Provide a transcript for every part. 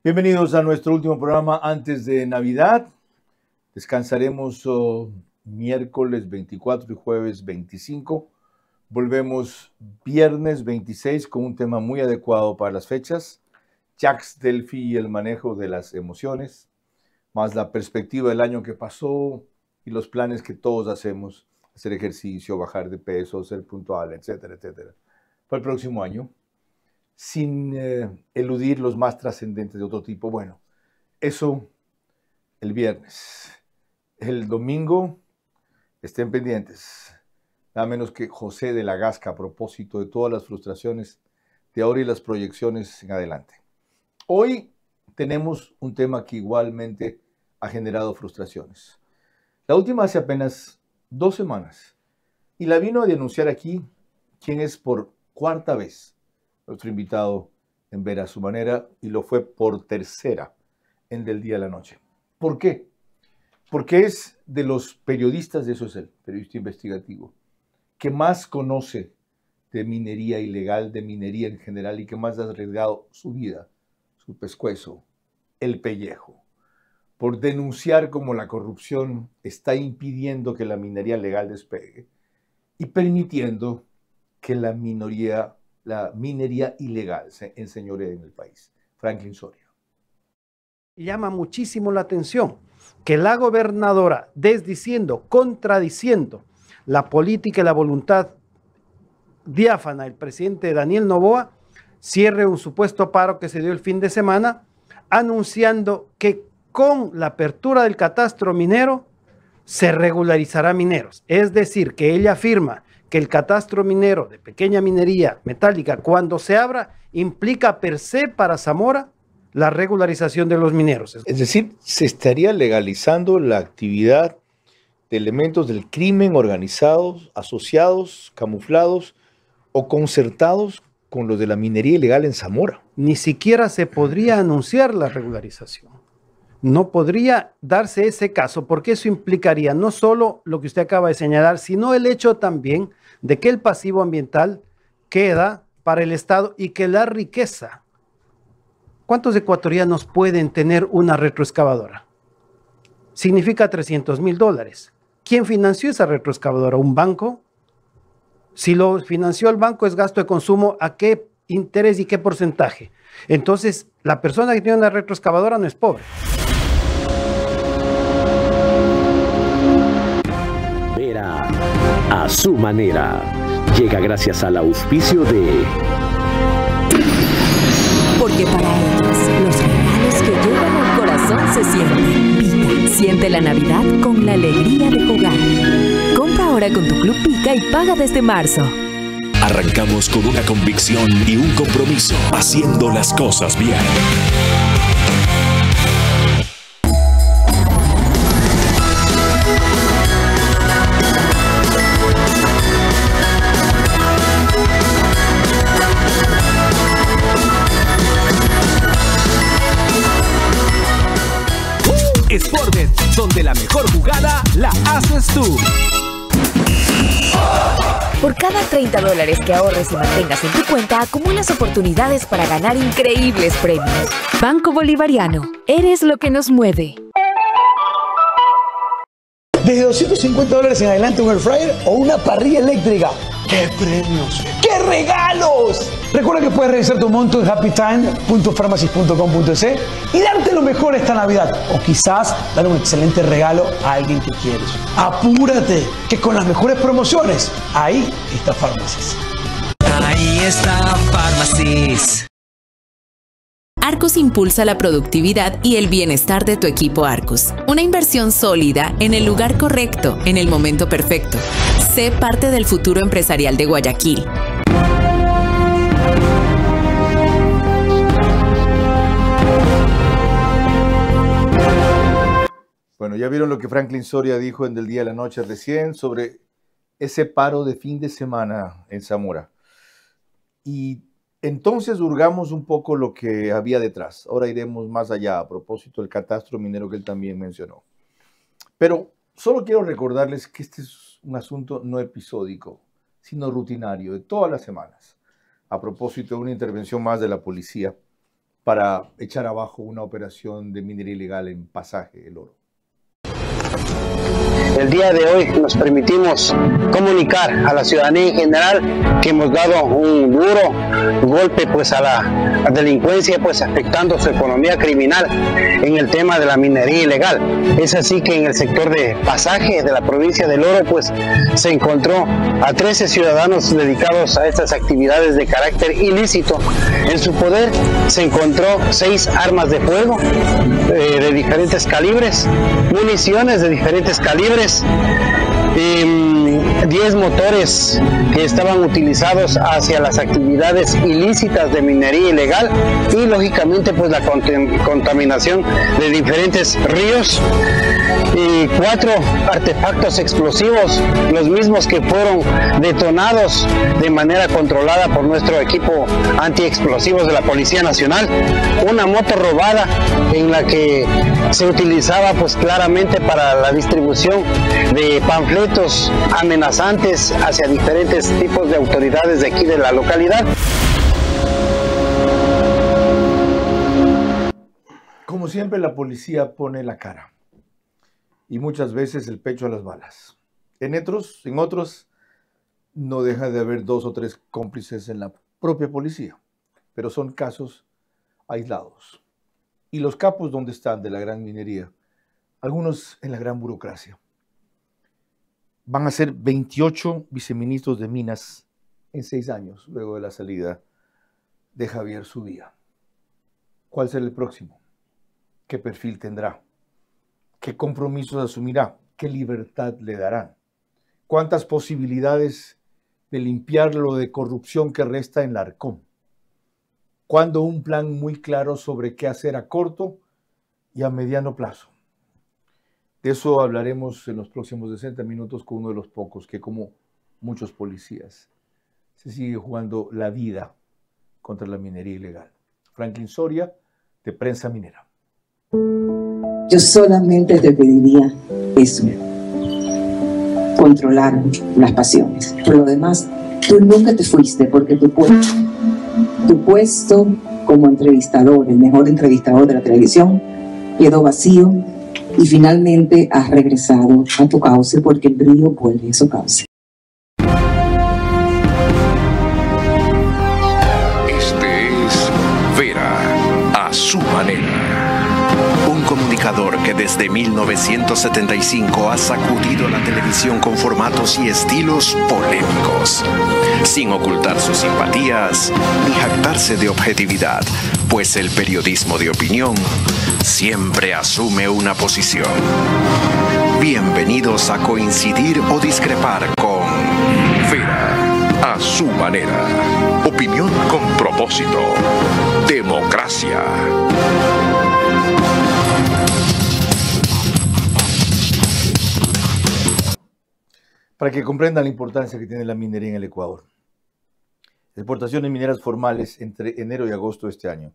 Bienvenidos a nuestro último programa antes de Navidad. Descansaremos miércoles 24 y jueves 25. Volvemos viernes 26 con un tema muy adecuado para las fechas. Jacques Delphi y el manejo de las emociones, más la perspectiva del año que pasó y los planes que todos hacemos, hacer ejercicio, bajar de peso, ser puntual, etcétera, etcétera, para el próximo año, sin eludir los más trascendentes de otro tipo. Bueno, eso el viernes. El domingo, estén pendientes. Nada menos que José de la Gasca, a propósito de todas las frustraciones de ahora y las proyecciones en adelante. Hoy tenemos un tema que igualmente ha generado frustraciones. La última hace apenas 2 semanas. Y la vino a denunciar aquí, quien es por cuarta vez nuestro invitado en Ver a su Manera, y lo fue por tercera en Del Día a la Noche. ¿Por qué? Porque es de los periodistas, de eso es el periodista investigativo, que más conoce de minería ilegal, de minería en general, y que más ha arriesgado su vida, su pescuezo, el pellejo, por denunciar cómo la corrupción está impidiendo que la minería legal despegue y permitiendo que la minería ilegal se enseñoree en el país. Franklin Soria. Llama muchísimo la atención que la gobernadora, desdiciendo, contradiciendo la política y la voluntad diáfana del presidente Daniel Noboa, cierre un supuesto paro que se dio el fin de semana, anunciando que con la apertura del catastro minero se regularizará mineros. Es decir, que ella afirma que el catastro minero de pequeña minería metálica, cuando se abra, implica per se para Zamora la regularización de los mineros. Es decir, se estaría legalizando la actividad de elementos del crimen organizados, asociados, camuflados o concertados con los de la minería ilegal en Zamora. Ni siquiera se podría anunciar la regularización. No podría darse ese caso, porque eso implicaría no solo lo que usted acaba de señalar, sino el hecho también de que el pasivo ambiental queda para el Estado y que la riqueza. ¿Cuántos ecuatorianos pueden tener una retroexcavadora? Significa $300,000. ¿Quién financió esa retroexcavadora? ¿Un banco? Si lo financió el banco, es gasto de consumo. ¿A qué interés y qué porcentaje? Entonces, la persona que tiene una retroexcavadora no es pobre. Ver a su manera. Llega gracias al auspicio de... Porque para ellos, los regalos que llegan al corazón se sienten. Pika, siente la Navidad con la alegría de jugar. Compra ahora con tu Club Pika y paga desde marzo. Arrancamos con una convicción y un compromiso, haciendo las cosas bien. Sportbet, donde la mejor jugada la haces tú. Por cada $30 que ahorres y mantengas en tu cuenta, acumulas oportunidades para ganar increíbles premios. Banco Bolivariano, eres lo que nos mueve. Desde $250 en adelante, un air fryer o una parrilla eléctrica. ¡Qué premios! ¡Qué regalos! Recuerda que puedes revisar tu monto en happytime.pharmacy.com.es y darte lo mejor esta Navidad. O quizás dar un excelente regalo a alguien que quieres. ¡Apúrate! Que con las mejores promociones, ahí está Pharmacies. Ahí está Pharmacies. Arcus impulsa la productividad y el bienestar de tu equipo Arcus. Una inversión sólida en el lugar correcto, en el momento perfecto. Sé parte del futuro empresarial de Guayaquil. Bueno, ya vieron lo que Franklin Soria dijo en Del Día a la Noche recién sobre ese paro de fin de semana en Zamora. Y entonces hurgamos un poco lo que había detrás. Ahora iremos más allá a propósito del catastro minero que él también mencionó. Pero solo quiero recordarles que este es un asunto no episódico, sino rutinario, de todas las semanas. A propósito de una intervención más de la policía, para echar abajo una operación de minería ilegal en Pasaje, El Oro. El día de hoy nos permitimos comunicar a la ciudadanía en general que hemos dado un duro golpe pues a la delincuencia, pues afectando su economía criminal en el tema de la minería ilegal. Es así que en el sector de Pasaje de la provincia del Oro pues se encontró a 13 ciudadanos dedicados a estas actividades de carácter ilícito. En su poder se encontró 6 armas de fuego de diferentes calibres, municiones de diferentes calibres, 10 motores que estaban utilizados hacia las actividades ilícitas de minería ilegal y lógicamente pues la contaminación de diferentes ríos, y 4 artefactos explosivos, los mismos que fueron detonados de manera controlada por nuestro equipo antiexplosivos de la Policía Nacional, una moto robada en la que se utilizaba pues claramente para la distribución de panfletos amenazantes hacia diferentes tipos de autoridades de aquí de la localidad. Como siempre, la policía pone la cara y muchas veces el pecho a las balas. En otros no deja de haber 2 o 3 cómplices en la propia policía, pero son casos aislados. Y los capos, ¿dónde están de la gran minería? Algunos en la gran burocracia. Van a ser 28 viceministros de Minas en 6 años, luego de la salida de Javier Zubía. ¿Cuál será el próximo? ¿Qué perfil tendrá? ¿Qué compromisos asumirá? ¿Qué libertad le darán? ¿Cuántas posibilidades de limpiar lo de corrupción que resta en la Arcom? ¿Cuándo un plan muy claro sobre qué hacer a corto y a mediano plazo? De eso hablaremos en los próximos 60 minutos con uno de los pocos que, como muchos policías, se sigue jugando la vida contra la minería ilegal. Franklin Soria, de Prensa Minera. Yo solamente te pediría eso, controlar las pasiones. Por lo demás, tú nunca te fuiste porque tu puesto como entrevistador, el mejor entrevistador de la televisión, quedó vacío y finalmente has regresado a tu cauce porque el brillo vuelve a su cauce. Este es Vera, a su manera. Un comunicador que desde 1975 ha sacudido la televisión con formatos y estilos polémicos, sin ocultar sus simpatías ni jactarse de objetividad, pues el periodismo de opinión siempre asume una posición. Bienvenidos a coincidir o discrepar con Vera, a su manera. Opinión con propósito. Democracia. Para que comprendan la importancia que tiene la minería en el Ecuador. Exportaciones mineras formales entre enero y agosto de este año.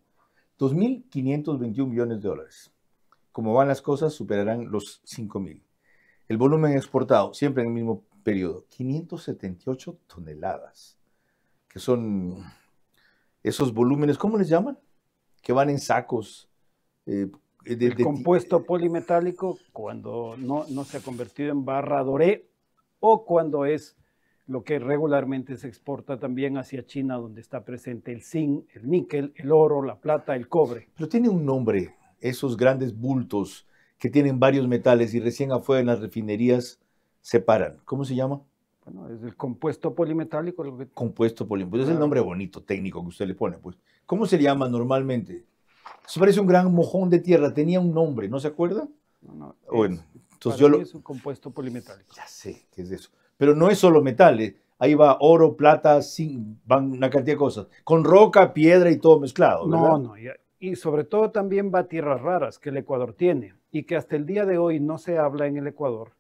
2.521 millones de dólares. Como van las cosas, superarán los 5.000. El volumen exportado, siempre en el mismo periodo, 578 toneladas. Que son esos volúmenes, ¿cómo les llaman? Que van en sacos. El compuesto polimetálico, cuando no se ha convertido en barra doré, o cuando es lo que regularmente se exporta también hacia China, donde está presente el zinc, el níquel, el oro, la plata, el cobre. Pero tiene un nombre, esos grandes bultos que tienen varios metales y recién afuera en las refinerías se paran. ¿Cómo se llama? Bueno, es el compuesto polimetálico. Compuesto polimetálico. Es el nombre bonito, técnico que usted le pone. Pues, ¿cómo se llama normalmente? Eso parece un gran mojón de tierra. Tenía un nombre, ¿no se acuerda? No, bueno, entonces es un compuesto polimetálico. Ya sé qué es eso. Pero no es solo metal. Ahí va oro, plata, zinc, van una cantidad de cosas. Con roca, piedra y todo mezclado, ¿verdad? No. Y sobre todo también va a tierras raras que el Ecuador tiene y que hasta el día de hoy no se habla en el Ecuador.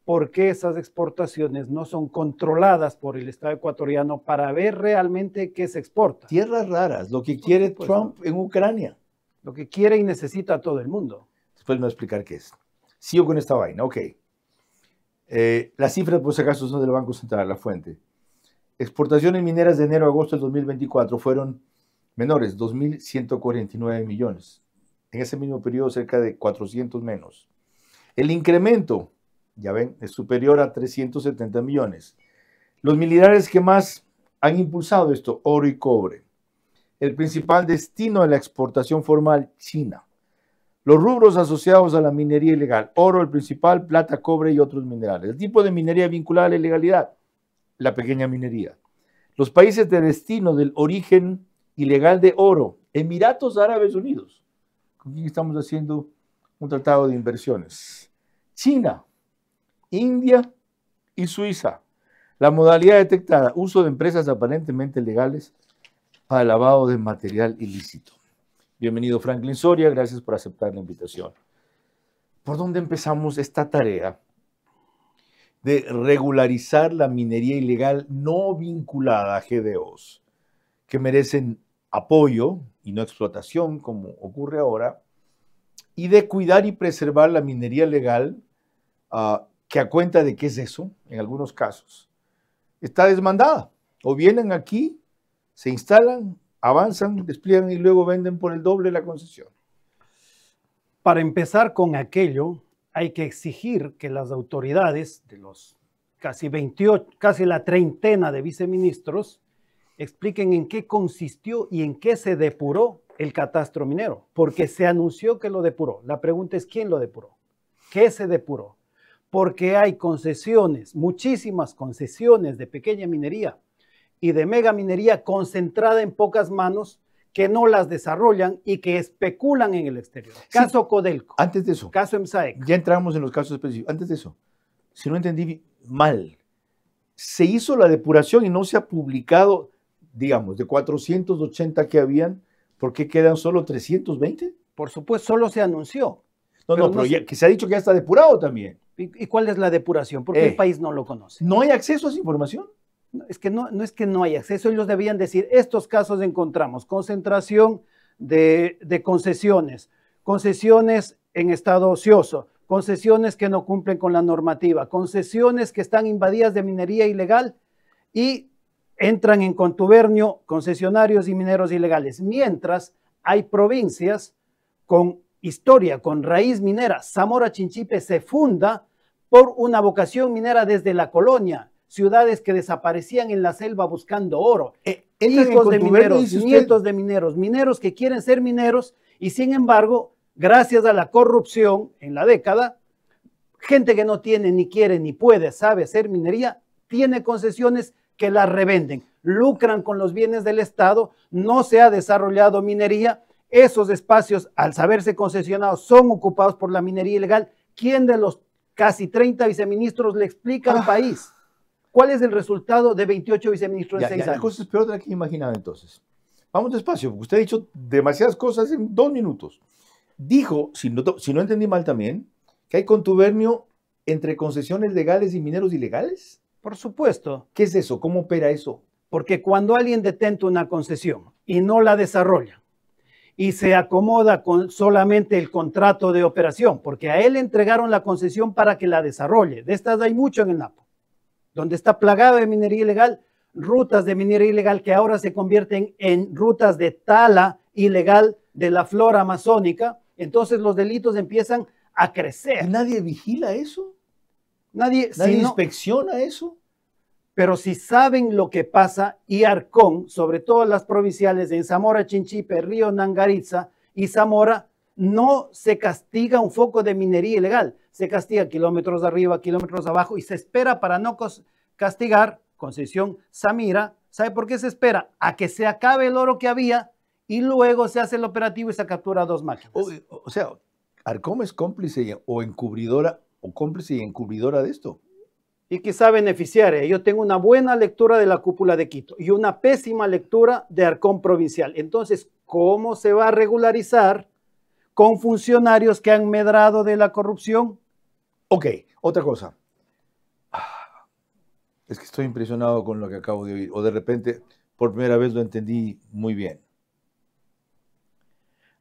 Porque esas exportaciones no son controladas por el Estado ecuatoriano para ver realmente qué se exporta. Tierras raras, lo que quiere Trump en Ucrania. Lo que quiere y necesita todo el mundo. Después me voy a explicar qué es. Sigo con esta vaina, ok. Las cifras, por si acaso, son del Banco Central, la fuente. Exportaciones mineras de enero a agosto del 2024 fueron Menores, 2.149 millones. En ese mismo periodo, cerca de 400 menos. El incremento, ya ven, es superior a 370 millones. Los minerales que más han impulsado esto, oro y cobre. El principal destino de la exportación formal, China. Los rubros asociados a la minería ilegal, oro el principal, plata, cobre y otros minerales. El tipo de minería vinculada a la ilegalidad, la pequeña minería. Los países de destino del origen ilegal de oro, Emiratos Árabes Unidos, con quien estamos haciendo un tratado de inversiones. China, India y Suiza. La modalidad detectada, uso de empresas aparentemente legales para lavado de material ilícito. Bienvenido Franklin Soria, gracias por aceptar la invitación. ¿Por dónde empezamos esta tarea de regularizar la minería ilegal no vinculada a GDOs, que merecen apoyo y no explotación, como ocurre ahora, y de cuidar y preservar la minería legal, que a cuenta de qué es eso, en algunos casos, está desmandada? O vienen aquí, se instalan, avanzan, despliegan y luego venden por el doble la concesión. Para empezar con aquello, hay que exigir que las autoridades de los casi 28, casi la treintena de viceministros, expliquen en qué consistió y en qué se depuró el catastro minero, porque se anunció que lo depuró. La pregunta es, ¿quién lo depuró? ¿Qué se depuró? Porque hay concesiones, muchísimas concesiones de pequeña minería y de mega minería concentrada en pocas manos que no las desarrollan y que especulan en el exterior. Caso sí, Codelco. Antes de eso. Caso EMSAEC. Ya entramos en los casos específicos. Antes de eso, si no entendí mal, se hizo la depuración y no se ha publicado, digamos, de 480 que habían, ¿por qué quedan solo 320? Por supuesto, solo se anunció. Pero ya, que se ha dicho que ya está depurado también. ¿Y cuál es la depuración? Porque el país no lo conoce. ¿No hay acceso a esa información? Es que no es que no hay acceso, ellos debían decir, estos casos encontramos, concentración de concesiones, concesiones en estado ocioso, concesiones que no cumplen con la normativa, concesiones que están invadidas de minería ilegal y entran en contubernio concesionarios y mineros ilegales, mientras hay provincias con historia, con raíz minera. Zamora Chinchipe se funda por una vocación minera desde la colonia, ciudades que desaparecían en la selva buscando oro, hijos de mineros, nietos de mineros, mineros que quieren ser mineros y sin embargo, gracias a la corrupción en la década, gente que no tiene, ni quiere, ni puede, sabe hacer minería, tiene concesiones que las revenden, lucran con los bienes del Estado, no se ha desarrollado minería, esos espacios al saberse concesionados son ocupados por la minería ilegal. ¿Quién de los casi 30 viceministros le explica al país? ¿Cuál es el resultado de 28 viceministros en 6 años? La cosa es peor de la que imaginaba entonces. Vamos despacio, porque usted ha dicho demasiadas cosas en 2 minutos. Dijo, si no entendí mal también, que hay contubernio entre concesiones legales y mineros ilegales. Por supuesto. ¿Qué es eso? ¿Cómo opera eso? Porque cuando alguien detenta una concesión y no la desarrolla y se acomoda con solamente el contrato de operación, porque a él le entregaron la concesión para que la desarrolle. De estas hay mucho en el Napo, donde está plagado de minería ilegal, rutas de minería ilegal que ahora se convierten en rutas de tala ilegal de la flora amazónica, entonces los delitos empiezan a crecer. ¿Y nadie vigila eso? ¿Nadie inspecciona eso? Pero si saben lo que pasa, y Arcón, sobre todo las provinciales en Zamora Chinchipe, Río Nangaritza y Zamora, no se castiga un foco de minería ilegal, se castiga kilómetros arriba, kilómetros abajo y se espera para no castigar, concesión Samira. ¿Sabe por qué se espera? A que se acabe el oro que había y luego se hace el operativo y se captura 2 máquinas. O sea, Arcom es cómplice o encubridora o cómplice y encubridora de esto. Y quizá beneficiaria. Yo tengo una buena lectura de la cúpula de Quito y una pésima lectura de Arcón provincial. Entonces, ¿cómo se va a regularizar con funcionarios que han medrado de la corrupción? Ok, otra cosa. Es que estoy impresionado con lo que acabo de oír. O de repente, por primera vez lo entendí muy bien.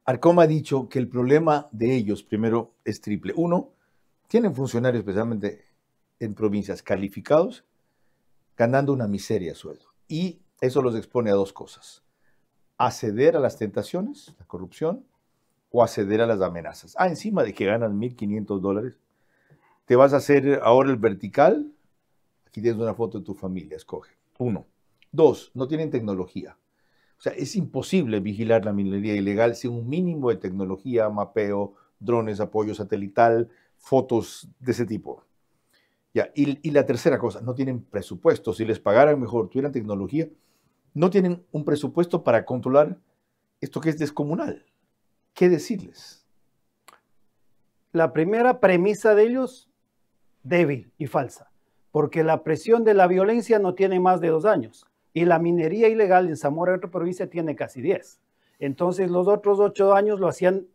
Arcom ha dicho que el problema de ellos, primero, es triple. Uno, tienen funcionarios especialmente en provincias calificados, ganando una miseria de sueldo. Y eso los expone a 2 cosas. acceder a las tentaciones, la corrupción, o acceder a las amenazas. Encima de que ganas $1,500, te vas a hacer ahora el vertical. Aquí tienes una foto de tu familia, escoge. 1. 2, no tienen tecnología. O sea, es imposible vigilar la minería ilegal sin un mínimo de tecnología, mapeo, drones, apoyo satelital, fotos de ese tipo. Ya, y la tercera cosa, no tienen presupuesto. Si les pagaran mejor, tuvieran tecnología, no tienen un presupuesto para controlar esto que es descomunal. ¿Qué decirles? La primera premisa de ellos, débil y falsa, porque la presión de la violencia no tiene más de 2 años y la minería ilegal en Zamora, otra provincia, tiene casi 10. Entonces los otros 8 años lo hacían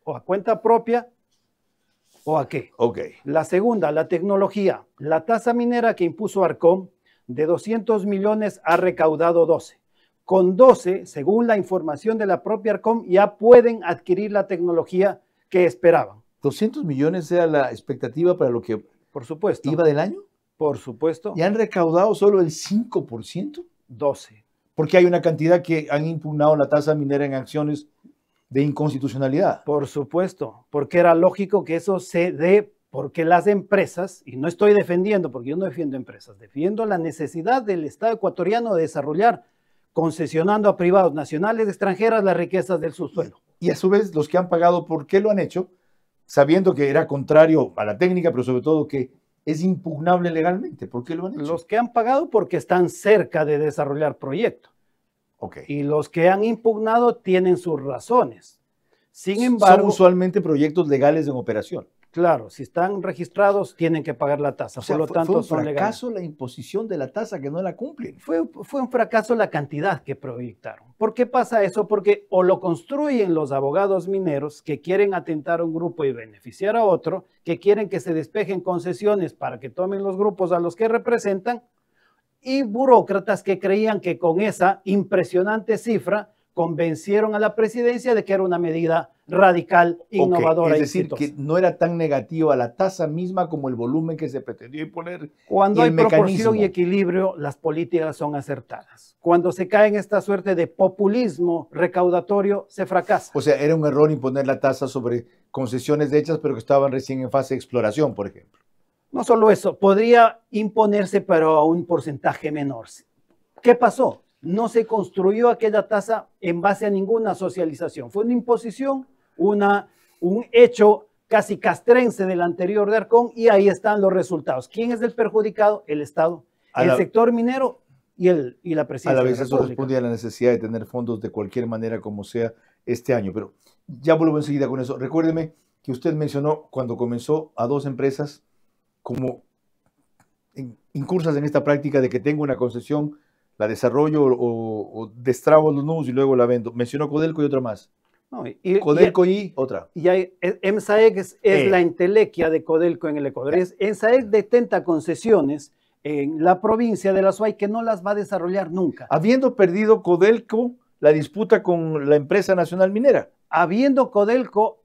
o a cuenta propia o a qué. Ok. La segunda, la tecnología. La tasa minera que impuso Arcom de 200 millones ha recaudado 12. Con 12, según la información de la propia Arcom, ya pueden adquirir la tecnología que esperaban. 200 millones era la expectativa para lo que Por supuesto. iba del año. Por supuesto. ¿Y han recaudado solo el 5%? 12. Porque hay una cantidad que han impugnado la tasa minera en acciones de inconstitucionalidad. Por supuesto, porque era lógico que eso se dé, porque las empresas, y no estoy defendiendo, porque yo no defiendo empresas, defiendo la necesidad del Estado ecuatoriano de desarrollar, concesionando a privados nacionales extranjeras las riquezas del subsuelo. Y a su vez, los que han pagado, ¿por qué lo han hecho? Sabiendo que era contrario a la técnica, pero sobre todo que es impugnable legalmente. ¿Por qué lo han hecho? Los que han pagado porque están cerca de desarrollar proyectos. Ok. Y los que han impugnado tienen sus razones. Sin embargo, son usualmente proyectos legales en operación. Claro, si están registrados tienen que pagar la tasa. O sea, por lo tanto, fue un son legales. fracaso la imposición de la tasa que no la cumplen. Fue un fracaso la cantidad que proyectaron. ¿Por qué pasa eso? Porque o lo construyen los abogados mineros que quieren atentar a un grupo y beneficiar a otro, que quieren que se despejen concesiones para que tomen los grupos a los que representan, y burócratas que creían que con esa impresionante cifra convencieron a la presidencia de que era una medida radical, innovadora. Es decir, que no era tan negativa la tasa misma como el volumen que se pretendió imponer. Cuando hay proporción y equilibrio, las políticas son acertadas. Cuando se cae en esta suerte de populismo recaudatorio, se fracasa. O sea, era un error imponer la tasa sobre concesiones hechas, pero que estaban recién en fase de exploración, por ejemplo. No solo eso, podría imponerse, pero a un porcentaje menor. ¿Qué pasó? No se construyó aquella tasa en base a ninguna socialización. Fue una imposición, un hecho casi castrense del anterior de Arcón, y ahí están los resultados. ¿Quién es el perjudicado? El Estado, el sector minero y la presidencia. A la vez eso responde a la necesidad de tener fondos de cualquier manera como sea este año. Pero ya vuelvo enseguida con eso. Recuérdeme que usted mencionó cuando comenzó a 2 empresas como incursas en esta práctica de que tengo una concesión, la desarrollo o destrabo los nudos y luego la vendo. Mencionó Codelco y otra más. No, Codelco y otra. Y EMSAEC es la entelequia de Codelco en el Ecuador. EMSAEC detenta concesiones en la provincia de La Suay que no las va a desarrollar nunca. Habiendo perdido Codelco la disputa con la empresa nacional minera. Habiendo Codelco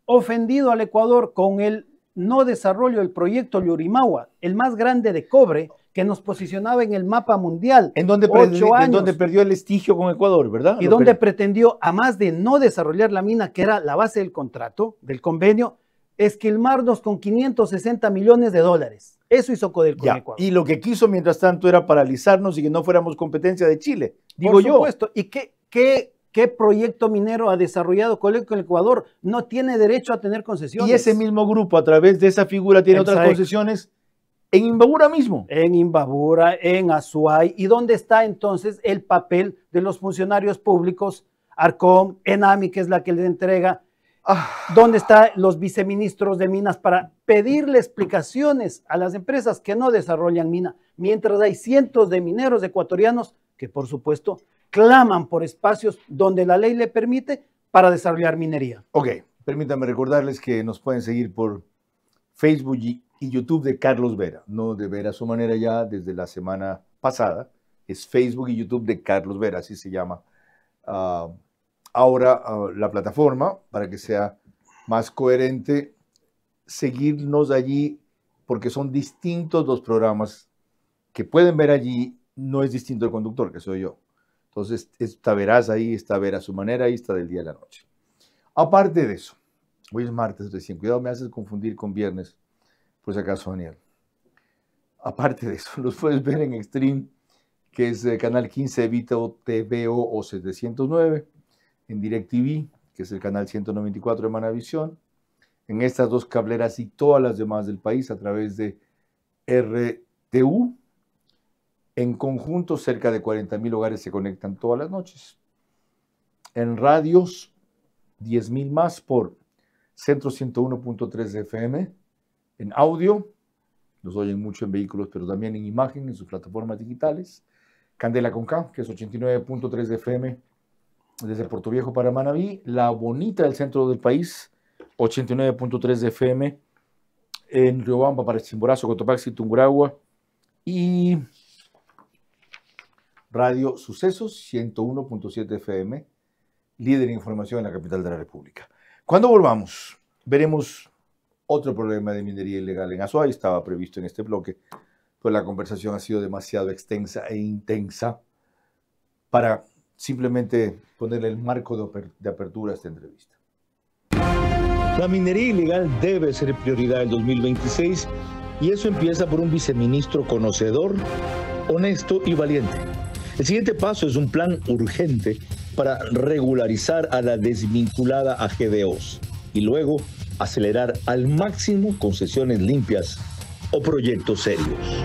ofendido al Ecuador con el no desarrollo del proyecto Llurimagua, el más grande de cobre, que nos posicionaba en el mapa mundial. En donde perdió el estigio con Ecuador, ¿verdad? Y donde pretendió, a más de no desarrollar la mina, que era la base del contrato, del convenio, esquilmarnos con $560 millones. Eso hizo Codelco en Ecuador. Y lo que quiso, mientras tanto, era paralizarnos y que no fuéramos competencia de Chile. Por supuesto. ¿Y qué proyecto minero ha desarrollado Codelco en Ecuador? No tiene derecho a tener concesiones. Y ese mismo grupo, a través de esa figura, tiene otras concesiones en Imbabura mismo. En Imbabura, en Azuay. ¿Y dónde está entonces el papel de los funcionarios públicos? Arcom, ENAMI, que es la que les entrega. ¿Dónde están los viceministros de minas para pedirle explicaciones a las empresas que no desarrollan mina? Mientras hay cientos de mineros ecuatorianos que, por supuesto, claman por espacios donde la ley le permite para desarrollar minería. Ok, permítanme recordarles que nos pueden seguir por Facebook y YouTube de Carlos Vera, no de Vera a su manera ya desde la semana pasada, es Facebook y YouTube de Carlos Vera, así se llama ahora la plataforma, para que sea más coherente, seguirnos allí, porque son distintos los programas que pueden ver allí, no es distinto el conductor, que soy yo. Entonces, esta verás ahí, esta verá a su manera, ahí está del día a la noche. Aparte de eso, hoy es martes recién, cuidado, me haces confundir con viernes, por si acaso, Daniel. Aparte de eso, los puedes ver en Extreme, que es canal 15 de Vito TVO o 709, en DirecTV, que es el canal 194 de Manavisión, en estas dos cableras y todas las demás del país a través de RTU. En conjunto, cerca de 40,000 hogares se conectan todas las noches. En radios, 10,000 más por Centro 101.3 FM. En audio, nos oyen mucho en vehículos, pero también en imagen, en sus plataformas digitales. Candela con K, que es 89.3 FM desde Puerto Viejo para Manabí. La Bonita del centro del país, 89.3 FM en Riobamba para Chimborazo, Cotopaxi, Tungurahua. Y Radio Sucesos, 101.7 FM, líder en información en la capital de la República. Cuando volvamos, veremos otro problema de minería ilegal en Azuay. Estaba previsto en este bloque, pues la conversación ha sido demasiado extensa e intensa para simplemente ponerle el marco de apertura a esta entrevista. La minería ilegal debe ser prioridad del 2026 y eso empieza por un viceministro conocedor, honesto y valiente. El siguiente paso es un plan urgente para regularizar a la desvinculada a GDOs y luego acelerar al máximo concesiones limpias o proyectos serios.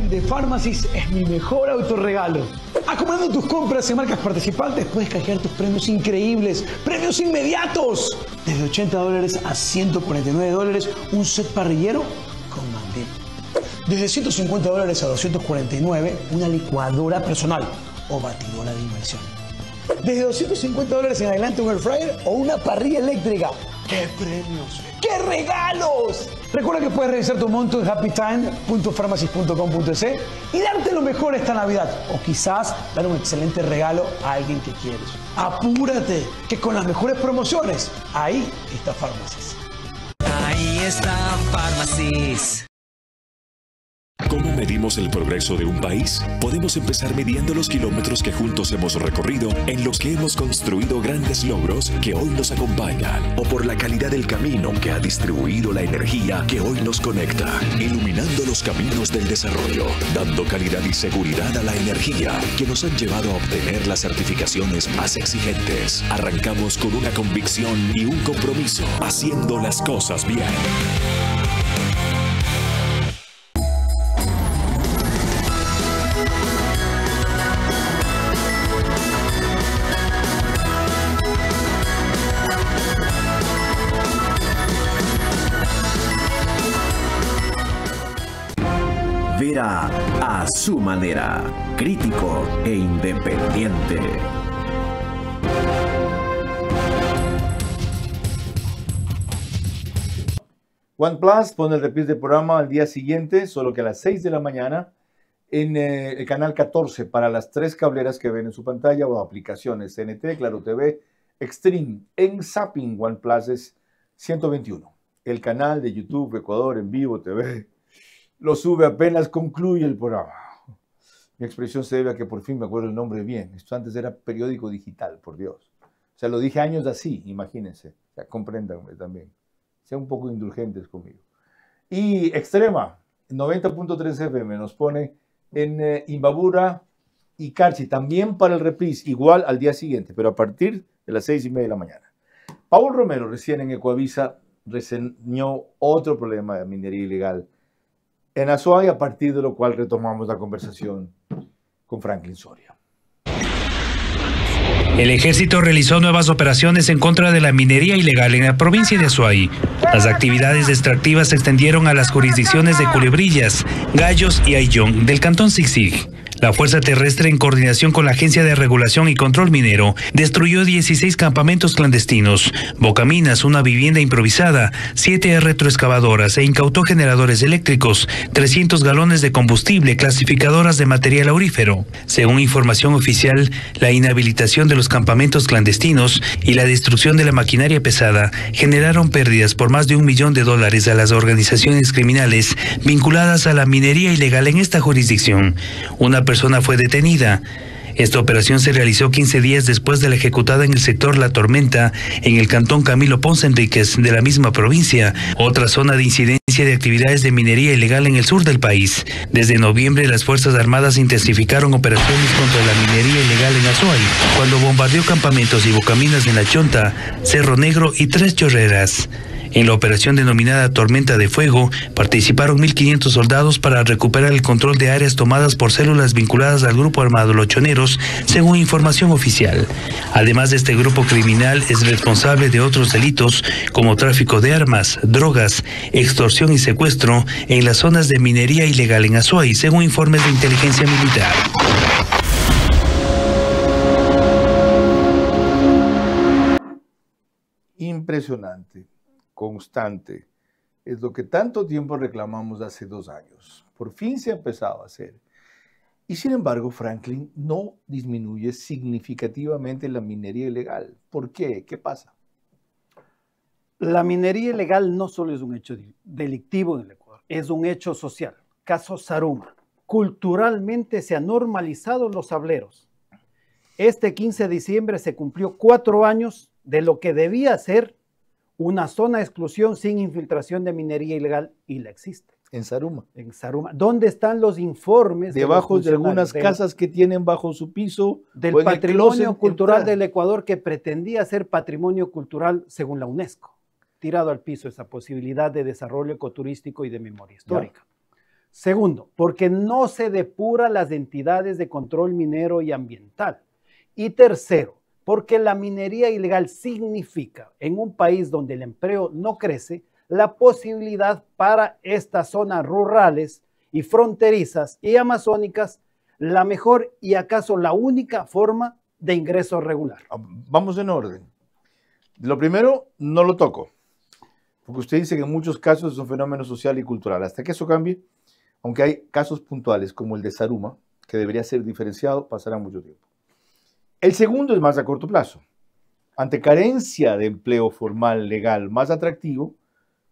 De Pharmacies es mi mejor autorregalo. Acumulando tus compras en marcas participantes puedes canjear tus premios increíbles, premios inmediatos. Desde $80 a $149, un set parrillero con mandil. Desde $150 a $249, una licuadora personal o batidora de inmersión. Desde $250 en adelante, un air fryer o una parrilla eléctrica. ¡Qué premios! ¡Qué regalos! Recuerda que puedes revisar tu monto en happytime.pharmacies.com.es y darte lo mejor esta Navidad. O quizás dar un excelente regalo a alguien que quieres. ¡Apúrate! Que con las mejores promociones, ahí está Pharmacies. Ahí está Pharmacies. ¿Cómo medimos el progreso de un país? Podemos empezar midiendo los kilómetros que juntos hemos recorrido, en los que hemos construido grandes logros que hoy nos acompañan, o por la calidad del camino que ha distribuido la energía que hoy nos conecta, iluminando los caminos del desarrollo, dando calidad y seguridad a la energía que nos han llevado a obtener las certificaciones más exigentes. Arrancamos con una convicción y un compromiso, haciendo las cosas bien. Vera a su manera, crítico e independiente. OnePlus pone el reprise del programa al día siguiente, solo que a las 6 de la mañana, en el canal 14, para las 3 cableras que ven en su pantalla o aplicaciones CNT, Claro TV, Extreme. En Zapping, OnePlus es 121. El canal de YouTube Ecuador en vivo TV lo sube apenas concluye el programa. Mi expresión se debe a que por fin me acuerdo el nombre bien. Esto antes era periódico digital, por Dios. O sea, lo dije años así, imagínense. O sea, compréndanme también. Sean un poco indulgentes conmigo. Y Extrema, 90.3 FM, nos pone en Imbabura y Carchi, también para el reprise, igual al día siguiente, pero a partir de las 6:30 de la mañana. Paul Romero, recién en Ecoavisa, reseñó otro problema de minería ilegal en Azuay, a partir de lo cual retomamos la conversación con Franklin Soria. El ejército realizó nuevas operaciones en contra de la minería ilegal en la provincia de Azuay. Las actividades extractivas se extendieron a las jurisdicciones de Culebrillas, Gallos y Ayllón del cantón Sigsig. La Fuerza Terrestre, en coordinación con la Agencia de Regulación y Control Minero, destruyó 16 campamentos clandestinos, bocaminas, una vivienda improvisada, 7 retroexcavadoras e incautó generadores eléctricos, 300 galones de combustible, clasificadoras de material aurífero. Según información oficial, la inhabilitación de los campamentos clandestinos y la destrucción de la maquinaria pesada generaron pérdidas por más de $1 millón a las organizaciones criminales vinculadas a la minería ilegal en esta jurisdicción. Una persona fue detenida. Esta operación se realizó 15 días después de la ejecutada en el sector La Tormenta, en el cantón Camilo Ponce Enríquez de la misma provincia, otra zona de incidencia de actividades de minería ilegal en el sur del país. Desde noviembre, las Fuerzas Armadas intensificaron operaciones contra la minería ilegal en Azuay, cuando bombardeó campamentos y bocaminas en La Chonta, Cerro Negro y Tres Chorreras. En la operación denominada Tormenta de Fuego, participaron 1.500 soldados para recuperar el control de áreas tomadas por células vinculadas al grupo armado Los Choneros, según información oficial. Además de este grupo criminal, es responsable de otros delitos como tráfico de armas, drogas, extorsión y secuestro en las zonas de minería ilegal en Azuay, según informes de inteligencia militar. Impresionante. Constante. Es lo que tanto tiempo reclamamos hace 2 años. Por fin se ha empezado a hacer. Y sin embargo, Franklin, no disminuye significativamente la minería ilegal. ¿Por qué? ¿Qué pasa? La minería ilegal no solo es un hecho delictivo en el Ecuador, es un hecho social. Caso Zaruma. Culturalmente se han normalizado los sableros. Este 15 de diciembre se cumplió 4 años de lo que debía ser una zona de exclusión sin infiltración de minería ilegal, y la existe. En Zaruma. En Zaruma. ¿Dónde están los informes? Debajo de algunas casas que tienen bajo su piso. Del patrimonio cultural del Ecuador, que pretendía ser patrimonio cultural según la UNESCO. Tirado al piso esa posibilidad de desarrollo ecoturístico y de memoria histórica. Ya. Segundo, porque no se depura las entidades de control minero y ambiental. Y tercero, porque la minería ilegal significa, en un país donde el empleo no crece, la posibilidad para estas zonas rurales y fronterizas y amazónicas, la mejor y acaso la única forma de ingreso regular. Vamos en orden. Lo primero, no lo toco, porque usted dice que en muchos casos es un fenómeno social y cultural. Hasta que eso cambie, aunque hay casos puntuales como el de Zaruma, que debería ser diferenciado, pasará mucho tiempo. El segundo es más a corto plazo. Ante carencia de empleo formal, legal, más atractivo,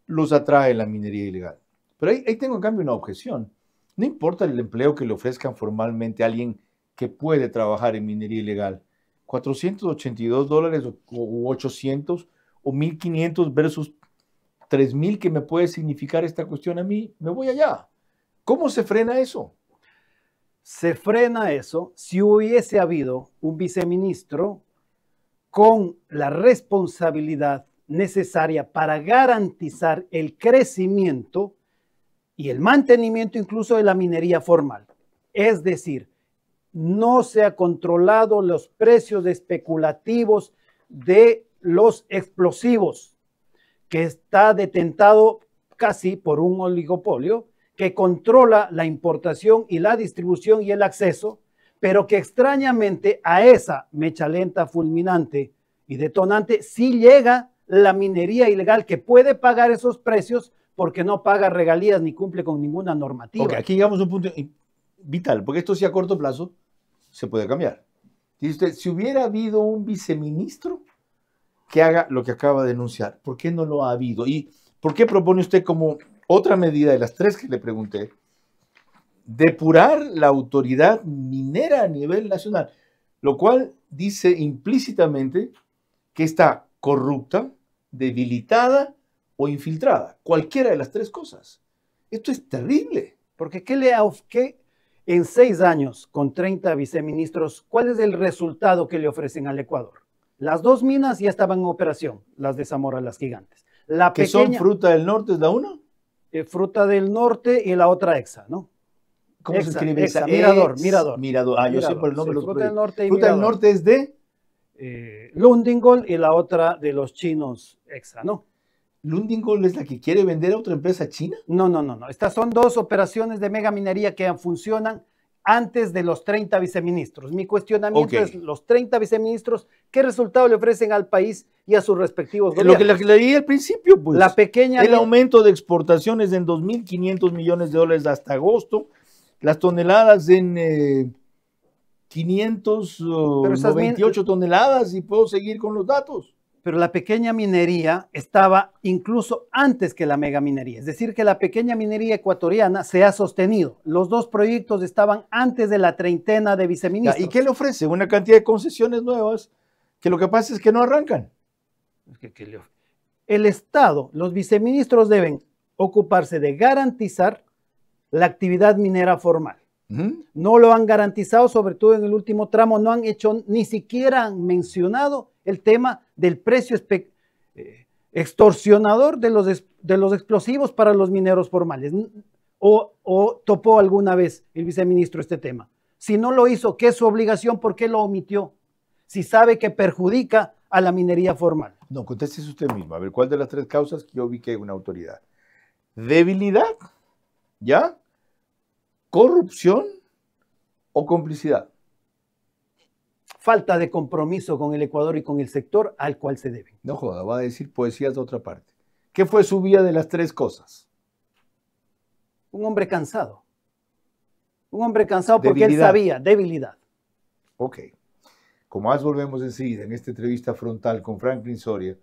los atrae la minería ilegal. Pero ahí tengo en cambio una objeción. No importa el empleo que le ofrezcan formalmente a alguien que puede trabajar en minería ilegal. $482 o 800 o 1.500 versus 3.000 que me puede significar esta cuestión a mí, me voy allá. ¿Cómo se frena eso? Se frena eso si hubiese habido un viceministro con la responsabilidad necesaria para garantizar el crecimiento y el mantenimiento incluso de la minería formal. Es decir, no se ha controlado los precios especulativos de los explosivos, que está detentado casi por un oligopolio que controla la importación y la distribución y el acceso, pero que extrañamente a esa mecha lenta, fulminante y detonante sí llega la minería ilegal, que puede pagar esos precios porque no paga regalías ni cumple con ninguna normativa. Okay, aquí llegamos a un punto vital, porque esto sí a corto plazo se puede cambiar. Dice usted, si hubiera habido un viceministro que haga lo que acaba de denunciar, ¿por qué no lo ha habido? ¿Y por qué propone usted como otra medida de las 3 que le pregunté, depurar la autoridad minera a nivel nacional? Lo cual dice implícitamente que está corrupta, debilitada o infiltrada. Cualquiera de las 3 cosas. Esto es terrible. Porque ¿qué en 6 años con 30 viceministros, cuál es el resultado que le ofrecen al Ecuador? Las 2 minas ya estaban en operación, las de Zamora, las gigantes. La ¿Que pequeña, son Fruta del Norte es la una? Fruta del Norte y la otra Exa, ¿no? ¿Cómo se escribe Exa? Mirador. Mirador. Ah, yo sé por el nombre. Sí, Fruta del Norte y Fruta del Norte es de Lundingol, y la otra de los chinos Exa, ¿no? ¿Lundingol es la que quiere vender a otra empresa china? No. Estas son 2 operaciones de mega minería que funcionan antes de los 30 viceministros. Mi cuestionamiento es, los 30 viceministros, ¿qué resultado le ofrecen al país y a sus respectivos gobiernos? Lo que leí al principio, pues, la pequeña el aumento de exportaciones en 2.500 millones de dólares hasta agosto, las toneladas en 598 toneladas, y puedo seguir con los datos. Pero la pequeña minería estaba incluso antes que la megaminería. Es decir, que la pequeña minería ecuatoriana se ha sostenido. Los dos proyectos estaban antes de la treintena de viceministros. ¿Y qué le ofrece? Una cantidad de concesiones nuevas que lo que pasa es que no arrancan. El Estado, los viceministros deben ocuparse de garantizar la actividad minera formal. No lo han garantizado, sobre todo en el último tramo, no han hecho, ni siquiera han mencionado el tema del precio extorsionador de los explosivos para los mineros formales. ¿O topó alguna vez el viceministro este tema? Si no lo hizo, ¿qué es su obligación? ¿Por qué lo omitió? Si sabe que perjudica a la minería formal. No, contéstese usted mismo. A ver, ¿cuál de las tres causas que yo vi que hay una autoridad? ¿Debilidad? ¿Ya? ¿Corrupción o complicidad? Falta de compromiso con el Ecuador y con el sector al cual se deben. No joda, va a decir poesías de otra parte. ¿Qué fue su vía de las tres cosas? Un hombre cansado. Un hombre cansado porque él sabía, debilidad. Ok. Como más volvemos enseguida en esta entrevista frontal con Franklin Soria,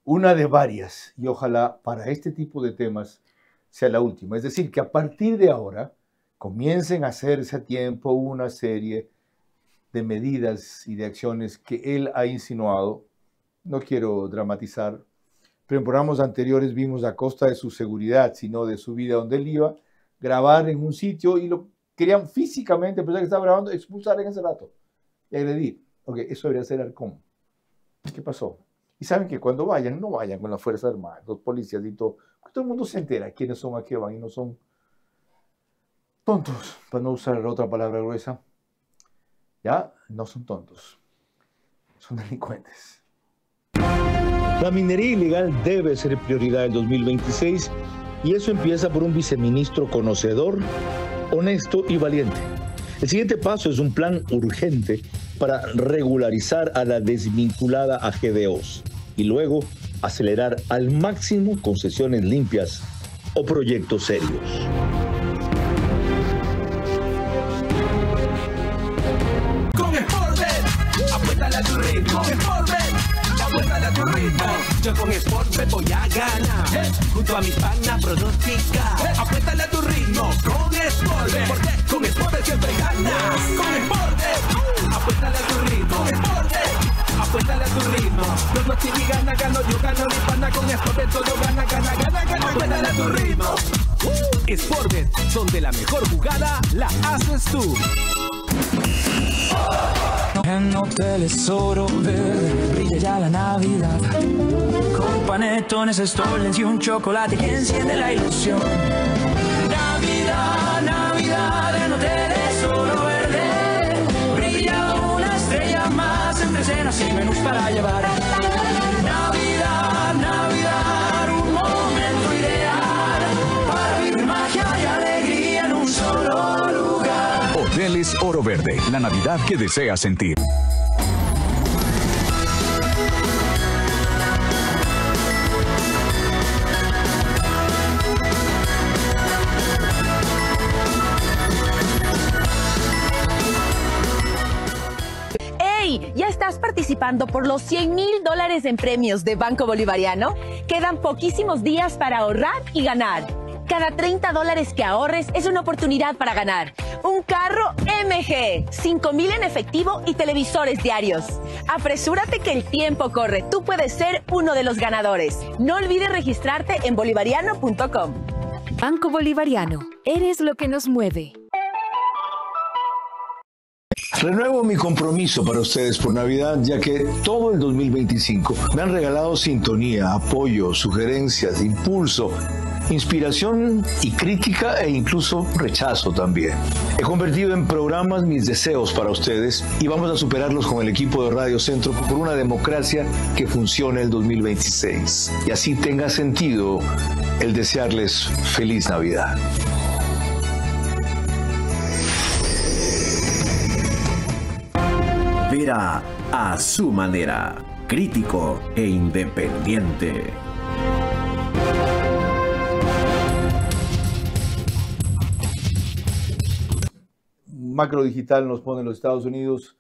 una de varias, y ojalá para este tipo de temas sea la última. Es decir, que a partir de ahora comiencen a hacerse a tiempo una serie de medidas y de acciones que él ha insinuado. No quiero dramatizar, pero en programas anteriores vimos a costa de su seguridad, sino de su vida donde él iba, grabar en un sitio y lo querían físicamente, a pesar que estaba grabando, expulsar en ese rato y agredir. Ok, eso debería ser Arcom. ¿Qué pasó? Y saben que cuando vayan, no vayan con las Fuerzas Armadas, los policías y todo el mundo se entera quiénes son, a qué van, y no son tontos, para no usar otra palabra gruesa. Ya, no son tontos, son delincuentes. La minería ilegal debe ser prioridad en 2026, y eso empieza por un viceministro conocedor, honesto y valiente. El siguiente paso es un plan urgente para regularizar a la desvinculada a GDOs y luego acelerar al máximo concesiones limpias o proyectos serios. Con Sportbet, apuéstale a tu ritmo. Con Sportbet, apuéstale a tu ritmo. Yo con Sportbet voy a ganar, junto a mis panas pronosticar. Apuéstale a tu ritmo con Sportbet, porque con Sportbet siempre ganas. Con Sportbet, apuéstale a tu ritmo. Con Sportbet, apuéstale a tu ritmo. Pronostica y gana, gano yo, gano mi pana. Con Sportbet todo gana, gana, gana, gana. Apuéstale a tu ritmo. Sportbet, donde la mejor jugada la haces tú. En hoteles Oro Verde brilla ya la Navidad, con panetones, Stolens y un chocolate que enciende la ilusión. Navidad, Navidad en Hoteles Oro Verde, brilla una estrella más entre cenas y menús para llevar. Navidad, Navidad, un momento ideal para vivir magia y alegría en un solo lugar. Hoteles Oro Verde, la Navidad que deseas sentir. ¿Ya estás participando por los $100,000 en premios de Banco Bolivariano? Quedan poquísimos días para ahorrar y ganar. Cada $30 que ahorres es una oportunidad para ganar un carro MG, 5,000 en efectivo y televisores diarios. Apresúrate que el tiempo corre. Tú puedes ser uno de los ganadores. No olvides registrarte en bolivariano.com. Banco Bolivariano. Eres lo que nos mueve. Renuevo mi compromiso para ustedes por Navidad, ya que todo el 2025 me han regalado sintonía, apoyo, sugerencias, impulso, inspiración y crítica e incluso rechazo también. He convertido en programas mis deseos para ustedes y vamos a superarlos con el equipo de Radio Centro por una democracia que funcione el 2026 y así tenga sentido el desearles feliz Navidad. Minera a su manera, crítico e independiente. Macro Digital nos pone en los Estados Unidos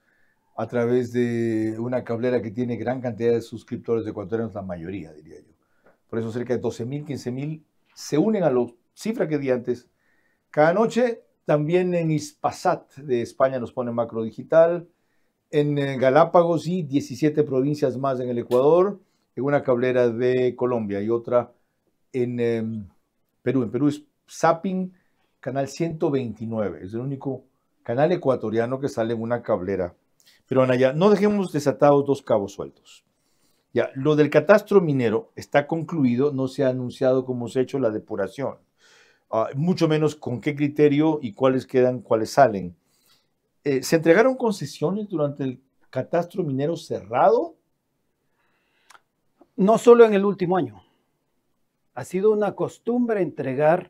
a través de una cablera que tiene gran cantidad de suscriptores ecuatorianos, la mayoría, diría yo. Por eso cerca de 12.000, 15.000 se unen a la cifra que di antes. Cada noche, también en Hispasat de España nos pone Macro Digital, en Galápagos y 17 provincias más en el Ecuador, en una cablera de Colombia y otra en Perú. En Perú es Zapping, canal 129, es el único canal ecuatoriano que sale en una cablera. Pero Anaya, no dejemos desatados dos cabos sueltos. Ya, lo del catastro minero está concluido, no se ha anunciado cómo se ha hecho la depuración, mucho menos con qué criterio y cuáles quedan, cuáles salen. ¿Se entregaron concesiones durante el catastro minero cerrado? No solo en el último año. Ha sido una costumbre entregar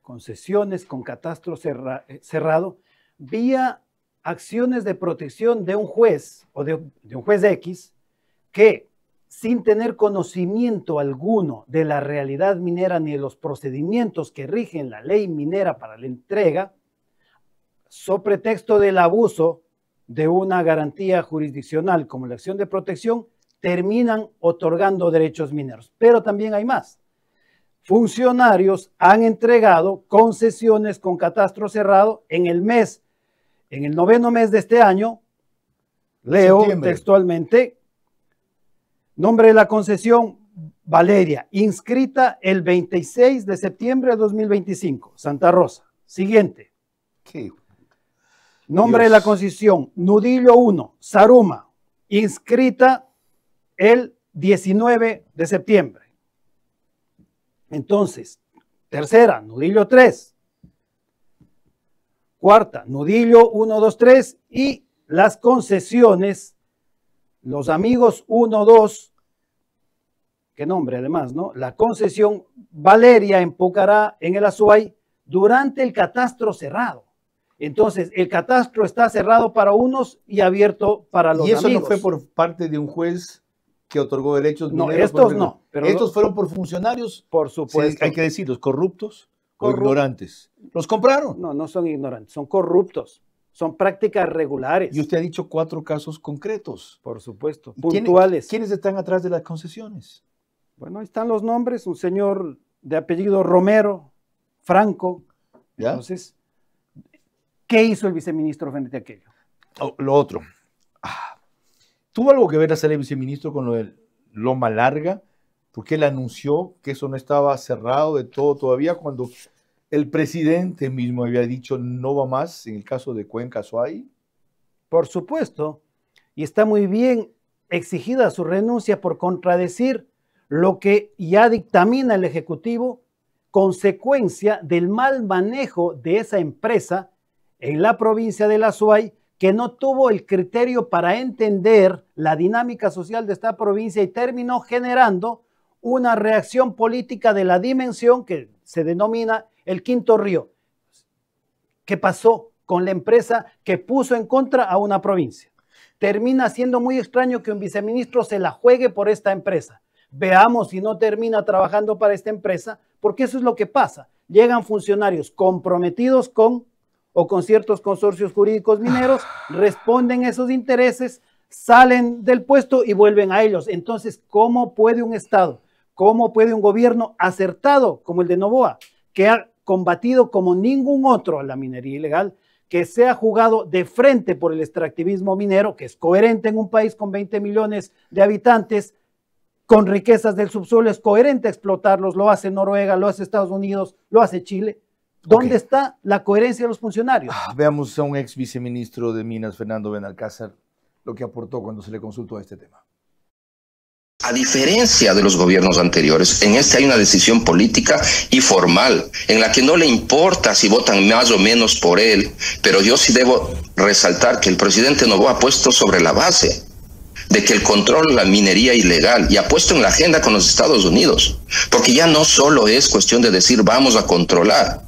concesiones con catastro cerrado vía acciones de protección de un juez o de un juez X que, sin tener conocimiento alguno de la realidad minera ni de los procedimientos que rigen la ley minera para la entrega, so pretexto del abuso de una garantía jurisdiccional como la acción de protección, terminan otorgando derechos mineros. Pero también hay más. Funcionarios han entregado concesiones con catastro cerrado en el 9º mes de este año, leo textualmente, nombre de la concesión, Valeria, inscrita el 26 de septiembre de 2025, Santa Rosa. Siguiente. ¿Qué? Nombre de la concesión, Nudillo 1, Saruma, inscrita el 19 de septiembre. Entonces, tercera, Nudillo 3. Cuarta, Nudillo 1, 2, 3 y las concesiones, los amigos 1, 2, qué nombre además, ¿no? La concesión Valeria en Pucará, en el Azuay, durante el catastro cerrado. Entonces, el catastro está cerrado para unos y abierto para los amigos. ¿Y eso no fue por parte de un juez que otorgó derechos mineros? No, estos no. Pero estos fueron por funcionarios, por supuesto. Sí, hay que decirlos, corruptos o ignorantes. ¿Los compraron? No, no son ignorantes, son corruptos. Son prácticas regulares. Y usted ha dicho 4 casos concretos. Por supuesto, puntuales. ¿Quiénes están atrás de las concesiones? Bueno, ahí están los nombres. Un señor de apellido Romero, Franco. ¿Ya? Entonces, ¿qué hizo el viceministro frente a aquello? Lo otro. ¿Tuvo algo que ver hacer el viceministro con lo de Loma Larga? Porque él anunció que eso no estaba cerrado de todo todavía cuando el presidente mismo había dicho no va más en el caso de Cuenca Azuay. Por supuesto. Y está muy bien exigida su renuncia por contradecir lo que ya dictamina el Ejecutivo, consecuencia del mal manejo de esa empresa en la provincia del Azuay, que no tuvo el criterio para entender la dinámica social de esta provincia y terminó generando una reacción política de la dimensión que se denomina el Quinto Río. ¿Qué pasó con la empresa que puso en contra a una provincia? Termina siendo muy extraño que un viceministro se la juegue por esta empresa. Veamos si no termina trabajando para esta empresa, porque eso es lo que pasa. Llegan funcionarios comprometidos con ciertos consorcios jurídicos mineros, responden esos intereses, salen del puesto y vuelven a ellos. Entonces, ¿cómo puede un Estado, cómo puede un gobierno acertado como el de Noboa, que ha combatido como ningún otro a la minería ilegal, que se ha jugado de frente por el extractivismo minero, que es coherente en un país con 20 millones de habitantes, con riquezas del subsuelo, es coherente explotarlos, lo hace Noruega, lo hace Estados Unidos, lo hace Chile? ¿Dónde está la coherencia de los funcionarios? Veamos a un ex viceministro de Minas, Fernando Benalcázar, lo que aportó cuando se le consultó a este tema. A diferencia de los gobiernos anteriores, en este hay una decisión política y formal, en la que no le importa si votan más o menos por él, pero yo sí debo resaltar que el presidente Noboa ha puesto sobre la base de que el control de la minería ilegal y ha puesto en la agenda con los Estados Unidos, porque ya no solo es cuestión de decir vamos a controlar,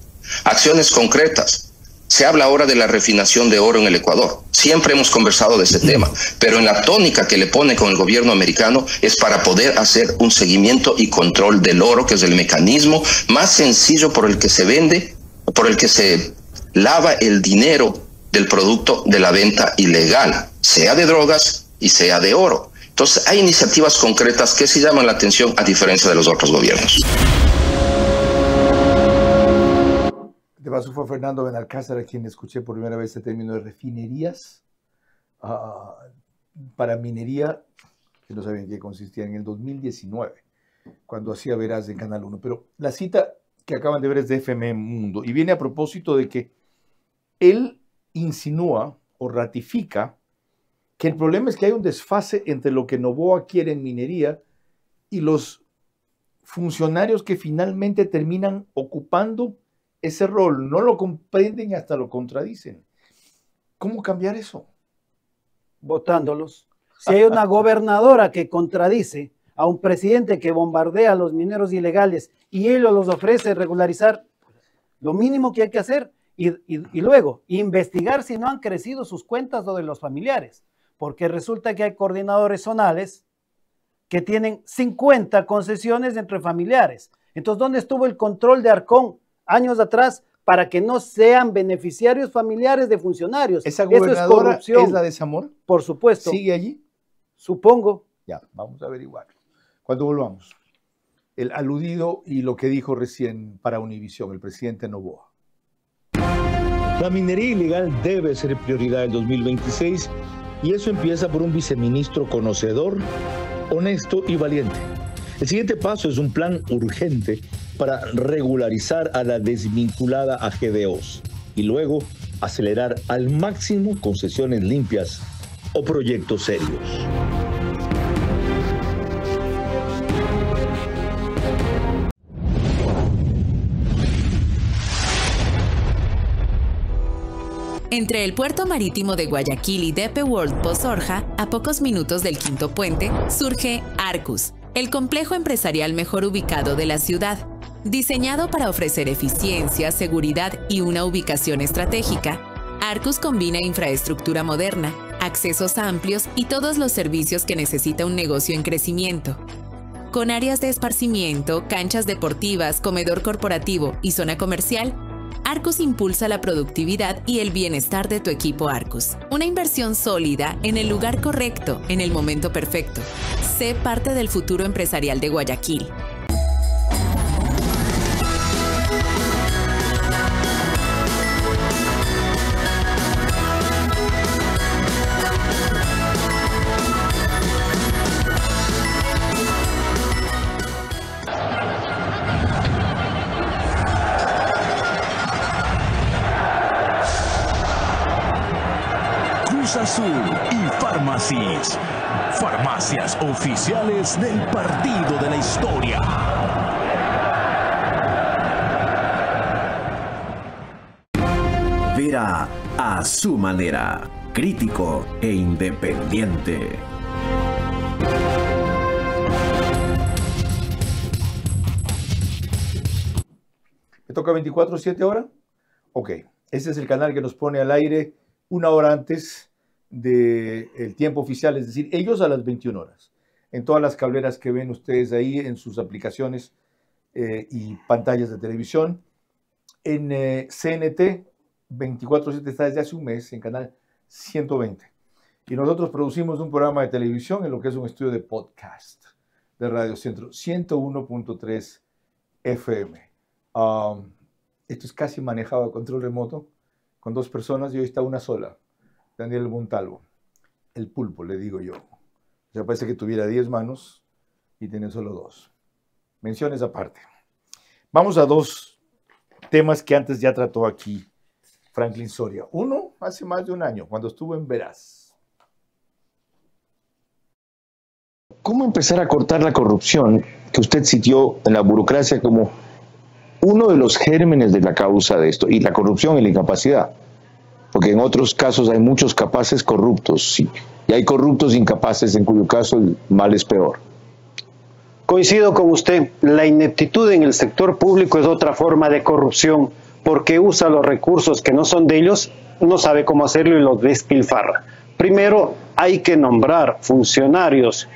acciones concretas. Se habla ahora de la refinación de oro en el Ecuador. Siempre hemos conversado de ese tema, pero en la tónica que le pone con el gobierno americano es para poder hacer un seguimiento y control del oro, que es el mecanismo más sencillo por el que se vende, por el que se lava el dinero del producto de la venta ilegal, sea de drogas y sea de oro. Entonces hay iniciativas concretas que sí llaman la atención a diferencia de los otros gobiernos. De paso fue Fernando Benalcázar a quien escuché por primera vez el término de refinerías para minería, que no sabía en qué consistía, en el 2019, cuando hacía Veraz en Canal 1. Pero la cita que acaban de ver es de FM Mundo y viene a propósito de que él insinúa o ratifica que el problema es que hay un desfase entre lo que Noboa quiere en minería y los funcionarios que finalmente terminan ocupando ese rol. No lo comprenden y hasta lo contradicen. ¿Cómo cambiar eso? Votándolos. Si hay una gobernadora que contradice a un presidente que bombardea a los mineros ilegales y él los ofrece regularizar, lo mínimo que hay que hacer y luego investigar si no han crecido sus cuentas o de los familiares, porque resulta que hay coordinadores zonales que tienen 50 concesiones entre familiares. Entonces, ¿dónde estuvo el control de Arcón años atrás para que no sean beneficiarios familiares de funcionarios? ¿Esa gobernadora es la de Zamora? Por supuesto. ¿Sigue allí? Supongo. Ya, vamos a averiguar. Cuando volvamos, el aludido y lo que dijo recién para Univisión el presidente Noboa. La minería ilegal debe ser prioridad en 2026 y eso empieza por un viceministro conocedor, honesto y valiente. El siguiente paso es un plan urgente para regularizar a la desvinculada a GDOs y luego acelerar al máximo concesiones limpias o proyectos serios. Entre el puerto marítimo de Guayaquil y DP World Pozorja, a pocos minutos del Quinto Puente, surge Arcus, el complejo empresarial mejor ubicado de la ciudad. Diseñado para ofrecer eficiencia, seguridad y una ubicación estratégica, Arcus combina infraestructura moderna, accesos amplios y todos los servicios que necesita un negocio en crecimiento. Con áreas de esparcimiento, canchas deportivas, comedor corporativo y zona comercial, Arcus impulsa la productividad y el bienestar de tu equipo Arcus. Una inversión sólida en el lugar correcto, en el momento perfecto. Sé parte del futuro empresarial de Guayaquil. Azul y Farmacis, farmacias oficiales del partido de la historia. Vera a su manera, crítico e independiente. ¿Me toca 24/7 ahora? Ok, ese es el canal que nos pone al aire una hora antes del tiempo oficial, es decir, ellos a las 21 horas. En todas las cableras que ven ustedes ahí, en sus aplicaciones y pantallas de televisión. En CNT, 24/7 está desde hace un mes, en canal 120. Y nosotros producimos un programa de televisión en lo que es un estudio de podcast de Radio Centro, 101.3 FM. Esto es casi manejado a control remoto, con 2 personas y hoy está una sola. Daniel Montalvo, el pulpo, le digo yo. O sea, parece que tuviera 10 manos y tiene solo 2. Menciones aparte. Vamos a 2 temas que antes ya trató aquí Franklin Soria. Uno, hace más de un año, cuando estuvo en Veraz. ¿Cómo empezar a cortar la corrupción que usted citó en la burocracia como uno de los gérmenes de la causa de esto? Y la corrupción y la incapacidad. Porque en otros casos hay muchos capaces corruptos, sí, y hay corruptos incapaces, en cuyo caso el mal es peor. Coincido con usted, la ineptitud en el sector público es otra forma de corrupción, porque usa los recursos que no son de ellos, no sabe cómo hacerlo y los despilfarra. Primero hay que nombrar funcionarios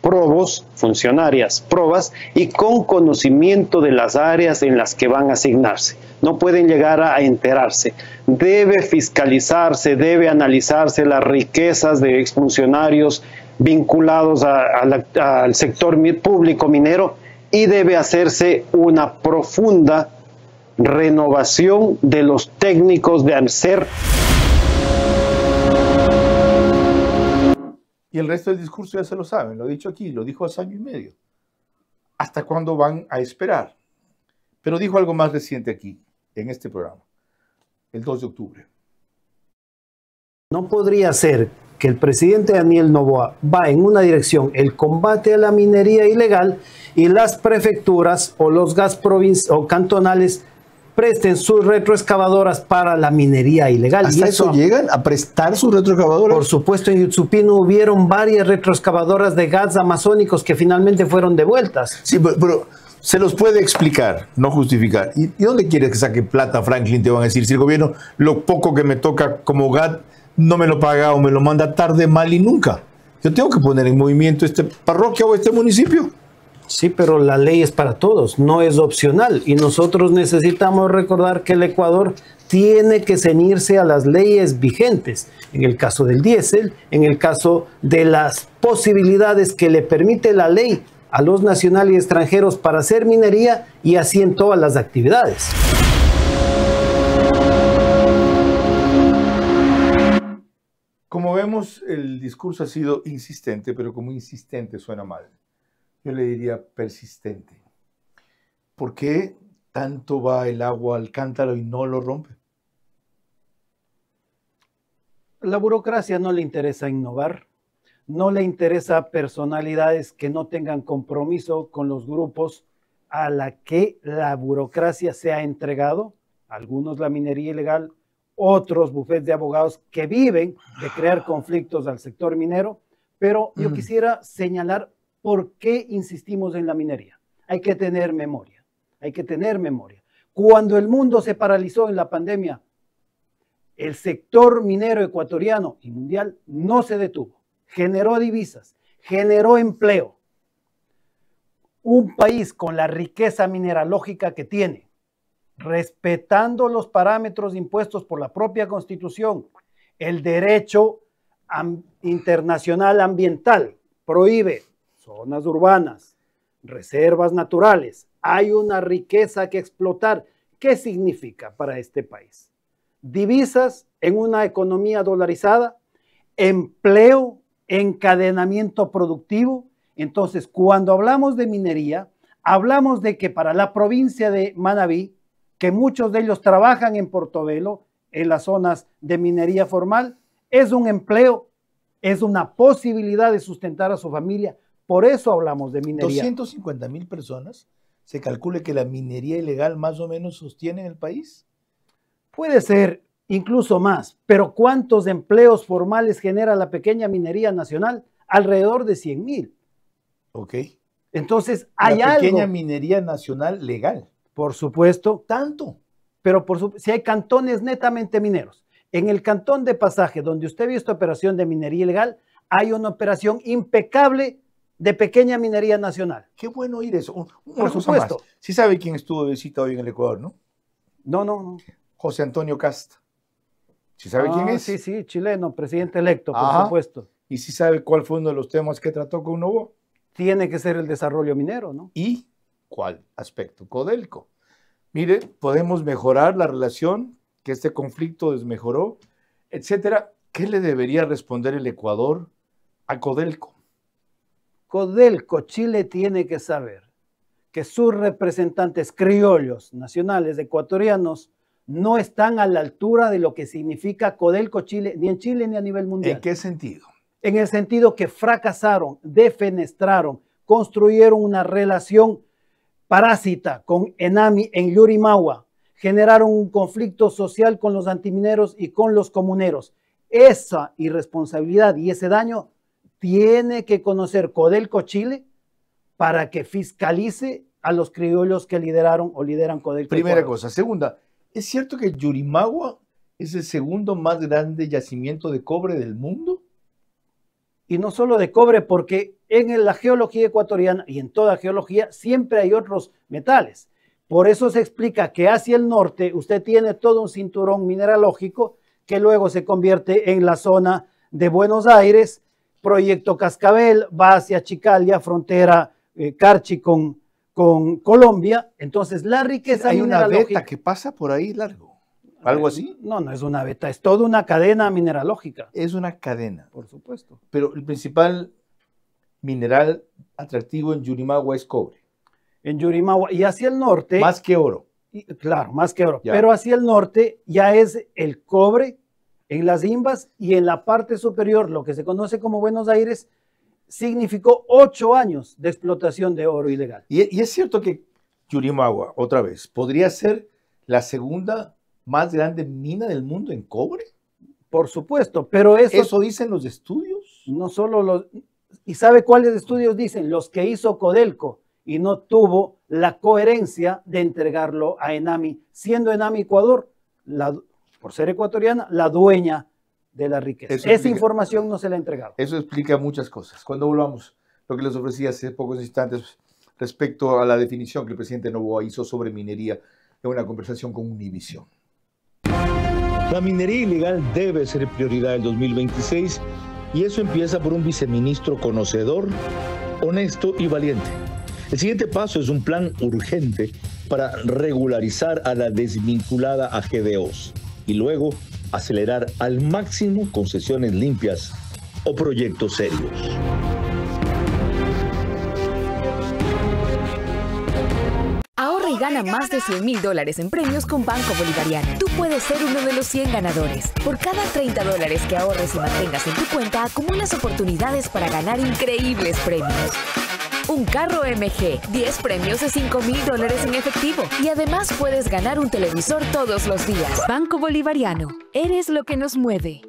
probos, funcionarias probas y con conocimiento de las áreas en las que van a asignarse. No pueden llegar a enterarse. Debe fiscalizarse, debe analizarse las riquezas de exfuncionarios vinculados al sector público minero y debe hacerse una profunda renovación de los técnicos de ANSER. Y el resto del discurso ya se lo saben, lo he dicho aquí, lo dijo hace año y medio. ¿Hasta cuándo van a esperar? Pero dijo algo más reciente aquí, en este programa, el 2 de octubre. No podría ser que el presidente Daniel Noboa va en una dirección, el combate a la minería ilegal, y las prefecturas o los gas o cantonales presten sus retroexcavadoras para la minería ilegal. ¿Hasta eso llegan a prestar sus retroexcavadoras? Por supuesto, en Yutsupino hubieron varias retroexcavadoras de gas amazónicos que finalmente fueron devueltas. Sí, pero se los puede explicar, no justificar. ¿Y dónde quieres que saque plata, Franklin? Te van a decir, si el gobierno, lo poco que me toca como GAT, no me lo paga o me lo manda tarde, mal y nunca. Yo tengo que poner en movimiento esta parroquia o este municipio. Sí, pero la ley es para todos, no es opcional. Y nosotros necesitamos recordar que el Ecuador tiene que ceñirse a las leyes vigentes. En el caso del diésel, en el caso de las posibilidades que le permite la ley a los nacionales y extranjeros para hacer minería, y así en todas las actividades. Como vemos, el discurso ha sido insistente, pero como insistente suena mal. Yo le diría persistente. ¿Por qué tanto va el agua al cántaro y no lo rompe? La burocracia no le interesa innovar, no le interesa personalidades que no tengan compromiso con los grupos a la que la burocracia se ha entregado, algunos la minería ilegal, otros bufetes de abogados que viven de crear conflictos al sector minero, pero yo quisiera señalar por qué insistimos en la minería. Hay que tener memoria, hay que tener memoria. Cuando el mundo se paralizó en la pandemia, el sector minero ecuatoriano y mundial no se detuvo, generó divisas, generó empleo. Un país con la riqueza mineralógica que tiene, respetando los parámetros impuestos por la propia Constitución, el derecho internacional ambiental prohíbe zonas urbanas, reservas naturales, hay una riqueza que explotar. ¿Qué significa para este país? Divisas en una economía dolarizada, empleo, encadenamiento productivo. Entonces, cuando hablamos de minería, hablamos de que para la provincia de Manabí, que muchos de ellos trabajan en Portobelo, en las zonas de minería formal, es un empleo, es una posibilidad de sustentar a su familia. Por eso hablamos de minería. 250,000 personas, ¿se calcula que la minería ilegal más o menos sostiene el país? Puede ser incluso más, pero ¿cuántos empleos formales genera la pequeña minería nacional? Alrededor de 100,000. Ok. Entonces, hay algo. La pequeña algo. minería nacional legal. Por supuesto. ¿Tanto? Pero si hay cantones netamente mineros. En el cantón de Pasaje, donde usted vio esta operación de minería ilegal, hay una operación impecable de pequeña minería nacional. Qué bueno oír eso. Por supuesto. Sí sabe quién estuvo de visita hoy en el Ecuador, ¿no? No. José Antonio Casta. ¿Sí sabe quién es? Sí, chileno, presidente electo, por supuesto. ¿Y sí sabe cuál fue uno de los temas que trató con Noboa? Tiene que ser el desarrollo minero, ¿no? ¿Y cuál aspecto? Codelco. Mire, podemos mejorar la relación que este conflicto desmejoró, etcétera. ¿Qué le debería responder el Ecuador a Codelco? Codelco, Chile tiene que saber que sus representantes criollos, nacionales, ecuatorianos, no están a la altura de lo que significa Codelco Chile, ni en Chile ni a nivel mundial. ¿En qué sentido? En el sentido que fracasaron, defenestraron, construyeron una relación parásita con Enami en Yurimawa, generaron un conflicto social con los antimineros y con los comuneros. Esa irresponsabilidad y ese daño tiene que conocer Codelco Chile para que fiscalice a los criollos que lideraron o lideran Codelco. Primera cosa. Segunda, ¿Es cierto que Yurimagua es el segundo más grande yacimiento de cobre del mundo? Y no solo de cobre, porque en la geología ecuatoriana y en toda geología siempre hay otros metales. Por eso se explica que hacia el norte usted tiene todo un cinturón mineralógico que luego se convierte en la zona de Buenos Aires, Proyecto Cascabel, va hacia Chicalia, frontera Carchi con Colombia. Entonces la riqueza hay una mineralógica... veta que pasa por ahí largo, algo así. No, no es una veta, es toda una cadena mineralógica. Es una cadena. Por supuesto. Pero el principal mineral atractivo en Yurimagua es cobre. En Yurimagua y hacia el norte... Más que oro. Claro, más que oro. Ya. Pero hacia el norte ya es el cobre en las imbas, y en la parte superior, lo que se conoce como Buenos Aires, significó 8 años de explotación de oro ilegal. Y es cierto que Yurimagua, otra vez, podría ser la segunda más grande mina del mundo en cobre. Por supuesto, pero eso dicen los estudios. No solo los... ¿Y sabe cuáles estudios dicen? Los que hizo Codelco, y no tuvo la coherencia de entregarlo a Enami, siendo Enami Ecuador, por ser ecuatoriana, la dueña de la riqueza. Esa información no se la ha entregado. Eso explica muchas cosas. Cuando volvamos, lo que les ofrecí hace pocos instantes respecto a la definición que el presidente Noboa hizo sobre minería en una conversación con Univision. La minería ilegal debe ser prioridad del 2026 y eso empieza por un viceministro conocedor, honesto y valiente. El siguiente paso es un plan urgente para regularizar a la desvinculada a GDOs y luego acelerar al máximo concesiones limpias o proyectos serios. Ahorra y gana más de $100,000 en premios con Banco Bolivariano. Tú puedes ser uno de los 100 ganadores. Por cada $30 que ahorres y mantengas en tu cuenta, acumulas oportunidades para ganar increíbles premios. Un carro MG, 10 premios de $5,000 en efectivo. Y además puedes ganar un televisor todos los días. Banco Bolivariano. Eres lo que nos mueve.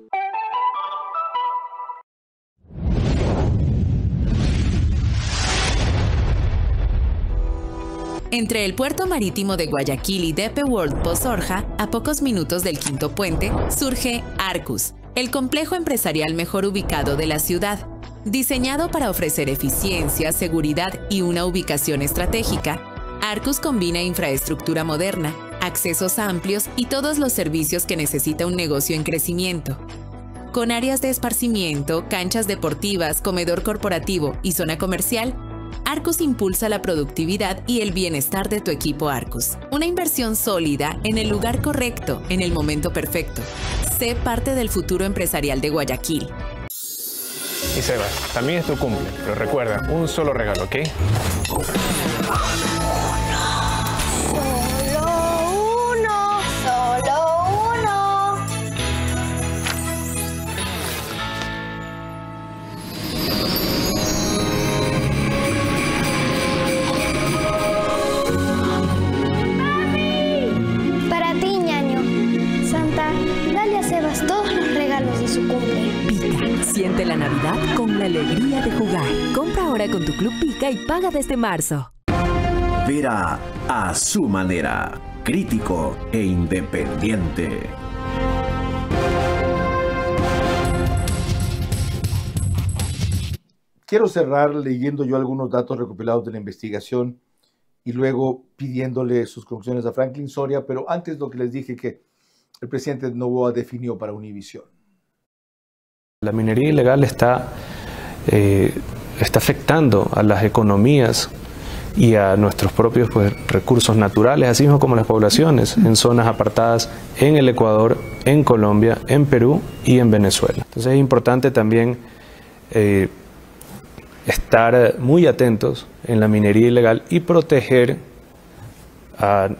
Entre el puerto marítimo de Guayaquil y DP World Pozorja, a pocos minutos del Quinto Puente, surge Arcus, el complejo empresarial mejor ubicado de la ciudad. Diseñado para ofrecer eficiencia, seguridad y una ubicación estratégica, Arcus combina infraestructura moderna, accesos amplios y todos los servicios que necesita un negocio en crecimiento. Con áreas de esparcimiento, canchas deportivas, comedor corporativo y zona comercial, Arcus impulsa la productividad y el bienestar de tu equipo Arcus. Una inversión sólida en el lugar correcto, en el momento perfecto. Sé parte del futuro empresarial de Guayaquil. Y Sebas, también es tu cumple, pero recuerda, un solo regalo, ¿ok? Para ti, ñaño. Santa, dale a Sebas todos los regalos de su cumple. Pica, siente la Navidad con la alegría de jugar. Compra ahora con tu Club Pica y paga desde marzo. Vera a su manera, crítico e independiente. Quiero cerrar leyendo yo algunos datos recopilados de la investigación y luego pidiéndole sus conclusiones a Franklin Soria, pero antes lo que les dije que el presidente Noboa definió para Univision. La minería ilegal está afectando a las economías y a nuestros propios recursos naturales, así mismo como las poblaciones en zonas apartadas en el Ecuador, en Colombia, en Perú y en Venezuela. Entonces es importante también estar muy atentos en la minería ilegal y proteger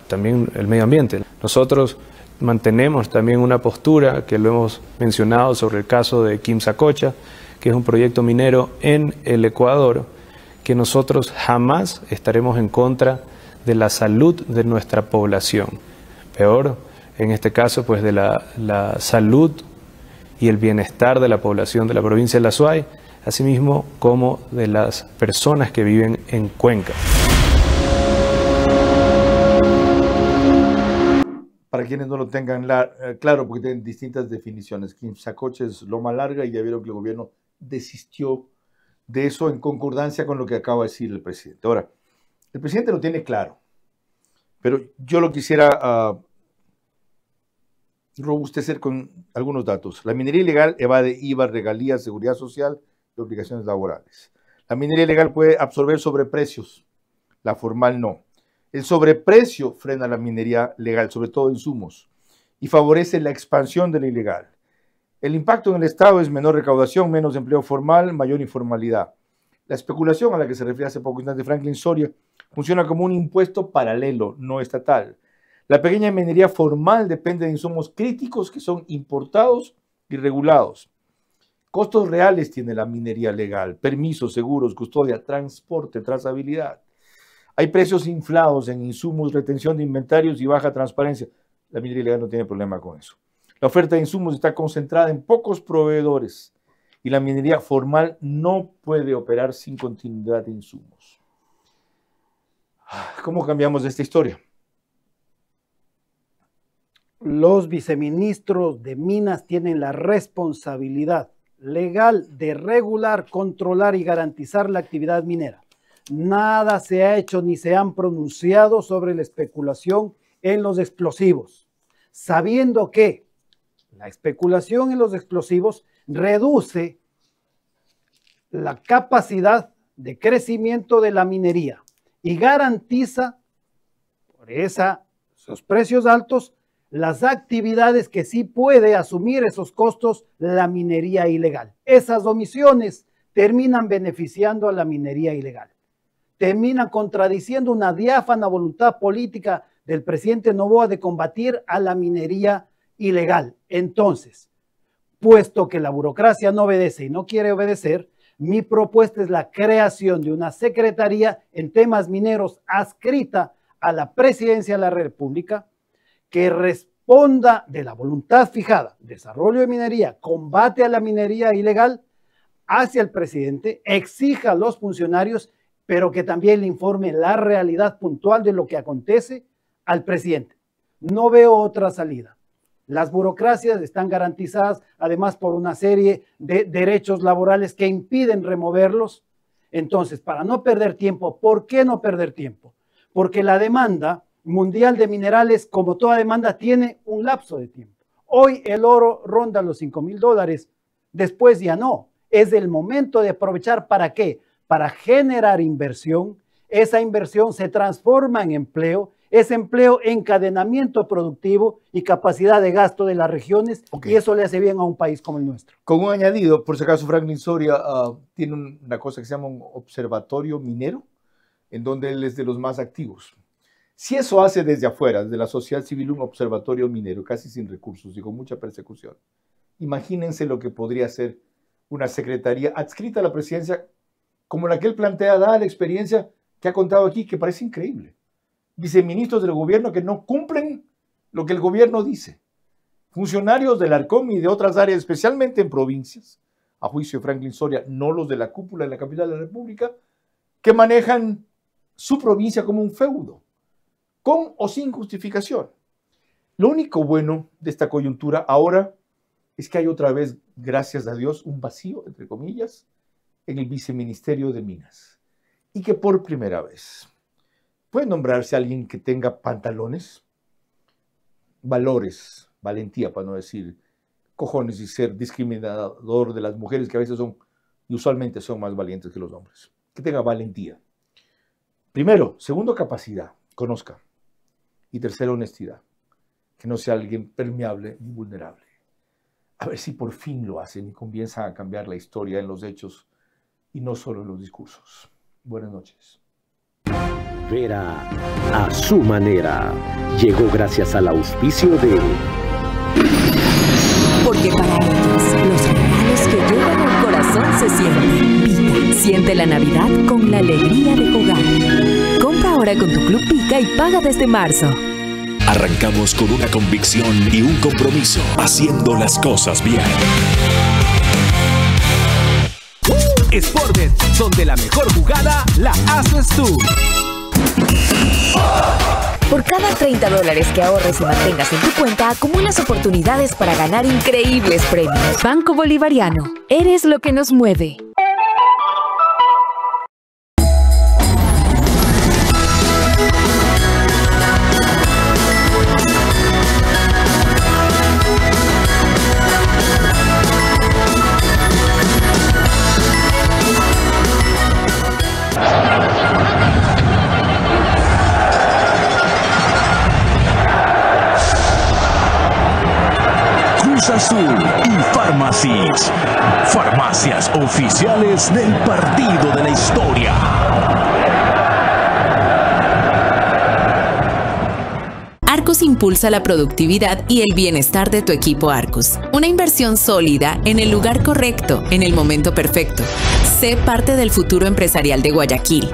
también el medio ambiente. Nosotros mantenemos también una postura que lo hemos mencionado sobre el caso de Quimsacocha, que es un proyecto minero en el Ecuador, que nosotros jamás estaremos en contra de la salud de nuestra población. Peor, en este caso, pues de la salud y el bienestar de la población de la provincia de La Suay, asimismo como de las personas que viven en Cuenca. Para quienes no lo tengan claro, porque tienen distintas definiciones. Quimsacocha es Loma Larga y ya vieron que el gobierno desistió de eso en concordancia con lo que acaba de decir el presidente. Ahora, el presidente lo tiene claro, pero yo lo quisiera robustecer con algunos datos. La minería ilegal evade IVA, regalías, seguridad social y obligaciones laborales. La minería ilegal puede absorber sobreprecios, la formal no. El sobreprecio frena la minería legal, sobre todo insumos, y favorece la expansión de la ilegal. El impacto en el Estado es menor recaudación, menos empleo formal, mayor informalidad. La especulación a la que se refiere hace poco instante Franklin Soria funciona como un impuesto paralelo, no estatal. La pequeña minería formal depende de insumos críticos que son importados y regulados. Costos reales tiene la minería legal: permisos, seguros, custodia, transporte, trazabilidad. Hay precios inflados en insumos, retención de inventarios y baja transparencia. La minería ilegal no tiene problema con eso. La oferta de insumos está concentrada en pocos proveedores y la minería formal no puede operar sin continuidad de insumos. ¿Cómo cambiamos esta historia? Los viceministros de Minas tienen la responsabilidad legal de regular, controlar y garantizar la actividad minera. Nada se ha hecho ni se han pronunciado sobre la especulación en los explosivos, sabiendo que la especulación en los explosivos reduce la capacidad de crecimiento de la minería y garantiza, por esos precios altos, las actividades que sí puede asumir esos costos la minería ilegal. Esas omisiones terminan beneficiando a la minería ilegal. Terminan contradiciendo una diáfana voluntad política del presidente Noboa de combatir a la minería ilegal. Entonces, puesto que la burocracia no obedece y no quiere obedecer, mi propuesta es la creación de una secretaría en temas mineros adscrita a la Presidencia de la República que responda de la voluntad fijada, desarrollo de minería, combate a la minería ilegal, hacia el presidente, exija a los funcionarios, pero que también le informe la realidad puntual de lo que acontece al presidente. No veo otra salida. Las burocracias están garantizadas además por una serie de derechos laborales que impiden removerlos. Entonces, para no perder tiempo, ¿por qué no perder tiempo? Porque la demanda mundial de minerales, como toda demanda, tiene un lapso de tiempo. Hoy el oro ronda los $5,000, después ya no. Es el momento de aprovechar, ¿para qué? Para generar inversión. Esa inversión se transforma en empleo, ese empleo encadenamiento productivo y capacidad de gasto de las regiones, y eso le hace bien a un país como el nuestro. Con un añadido, por si acaso Franklin Soria tiene una cosa que se llama un observatorio minero, en donde él es de los más activos. Si eso hace desde afuera, desde la sociedad civil, un observatorio minero, casi sin recursos y con mucha persecución, imagínense lo que podría ser una secretaría adscrita a la presidencia, como la que él plantea, dada la experiencia que ha contado aquí, que parece increíble. Viceministros del gobierno que no cumplen lo que el gobierno dice. Funcionarios del Arcom y de otras áreas, especialmente en provincias, a juicio de Franklin Soria, no los de la cúpula de la capital de la República, que manejan su provincia como un feudo, con o sin justificación. Lo único bueno de esta coyuntura ahora es que hay otra vez, gracias a Dios, un vacío, entre comillas, en el viceministerio de Minas. Y que por primera vez puede nombrarse alguien que tenga pantalones, valores, valentía, para no decir cojones y ser discriminador de las mujeres, que a veces son y usualmente son más valientes que los hombres. Que tenga valentía. Primero. Segundo, capacidad, conozca. Y tercero, honestidad. Que no sea alguien permeable ni vulnerable. A ver si por fin lo hacen y comienzan a cambiar la historia en los hechos y no solo en los discursos. Buenas noches. Vera a su manera. Llegó gracias al auspicio de... Porque para ellos, los regalos que llegan al corazón se sienten. Pica. Siente la Navidad con la alegría de jugar. Compra ahora con tu Club Pica y paga desde marzo. Arrancamos con una convicción y un compromiso, haciendo las cosas bien. Sportbet, donde la mejor jugada la haces tú. Por cada 30 dólares que ahorres y mantengas en tu cuenta, acumulas oportunidades para ganar increíbles premios. Banco Bolivariano. Eres lo que nos mueve. Cruz Azul y Farmacies. Farmacias oficiales del partido de la historia. Arcos impulsa la productividad y el bienestar de tu equipo Arcos. Una inversión sólida en el lugar correcto, en el momento perfecto. Sé parte del futuro empresarial de Guayaquil.